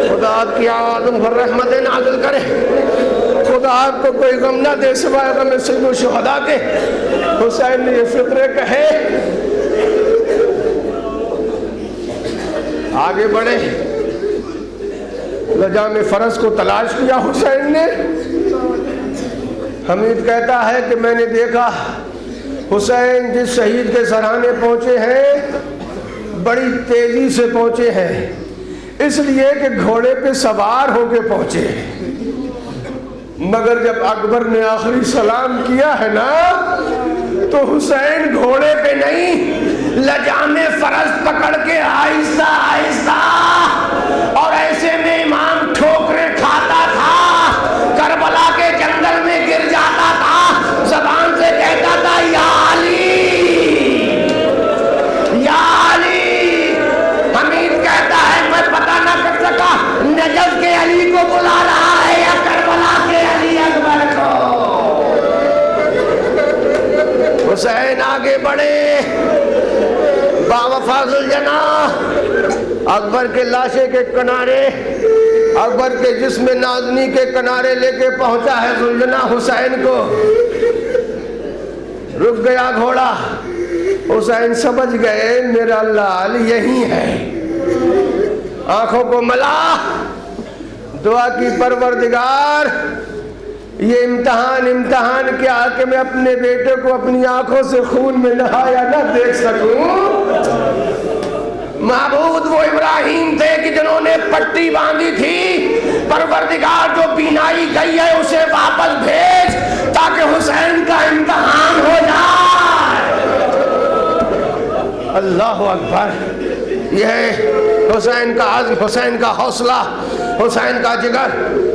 خدا آپ کی عالم پر رحمت نازل کرے، خدا آپ کو کوئی غم نہ دے سوائے غم سید الشہداء کے۔ حسین نے یہ فقرے کہے، آگے بڑھے، لجام فرض کو تلاش کیا حسین نے۔ حمید کہتا ہے کہ میں نے دیکھا حسین جس شہید کے سرہانے پہنچے ہیں بڑی تیزی سے پہنچے ہیں، اس لیے کہ گھوڑے پہ سوار ہو کے پہنچے، مگر جب اکبر نے آخری سلام کیا ہے نا تو حسین گھوڑے پہ نہیں، لجام فرض پکڑ کے آہستہ آہستہ، اور ایسے میں امام ٹھوکریں کھاتا تھا، کربلا کے جنگل میں گر جاتا تھا، حسین آگے بڑھے، باوفا ذوالجناح اکبر کے لاشے کے کنارے، اکبر کے جسم نازنی کے کنارے لے کے پہنچا ہے ذوالجناح حسین کو۔ رک گیا گھوڑا، حسین سمجھ گئے میرا لال یہی ہے، آنکھوں کو ملا، دعا کی پروردگار یہ امتحان کیا کہ میں اپنے بیٹے کو اپنی آنکھوں سے خون میں نہایا نہ دیکھ سکوں۔ معبود وہ ابراہیم تھے کہ جنہوں نے پٹی باندھی تھی، پروردگار جو بینائی گئی ہے اسے واپس بھیج تاکہ حسین کا امتحان ہو جائے۔ اللہ اکبر، یہ ہے حسین کا عزم، حسین کا حوصلہ، حسین کا جگر۔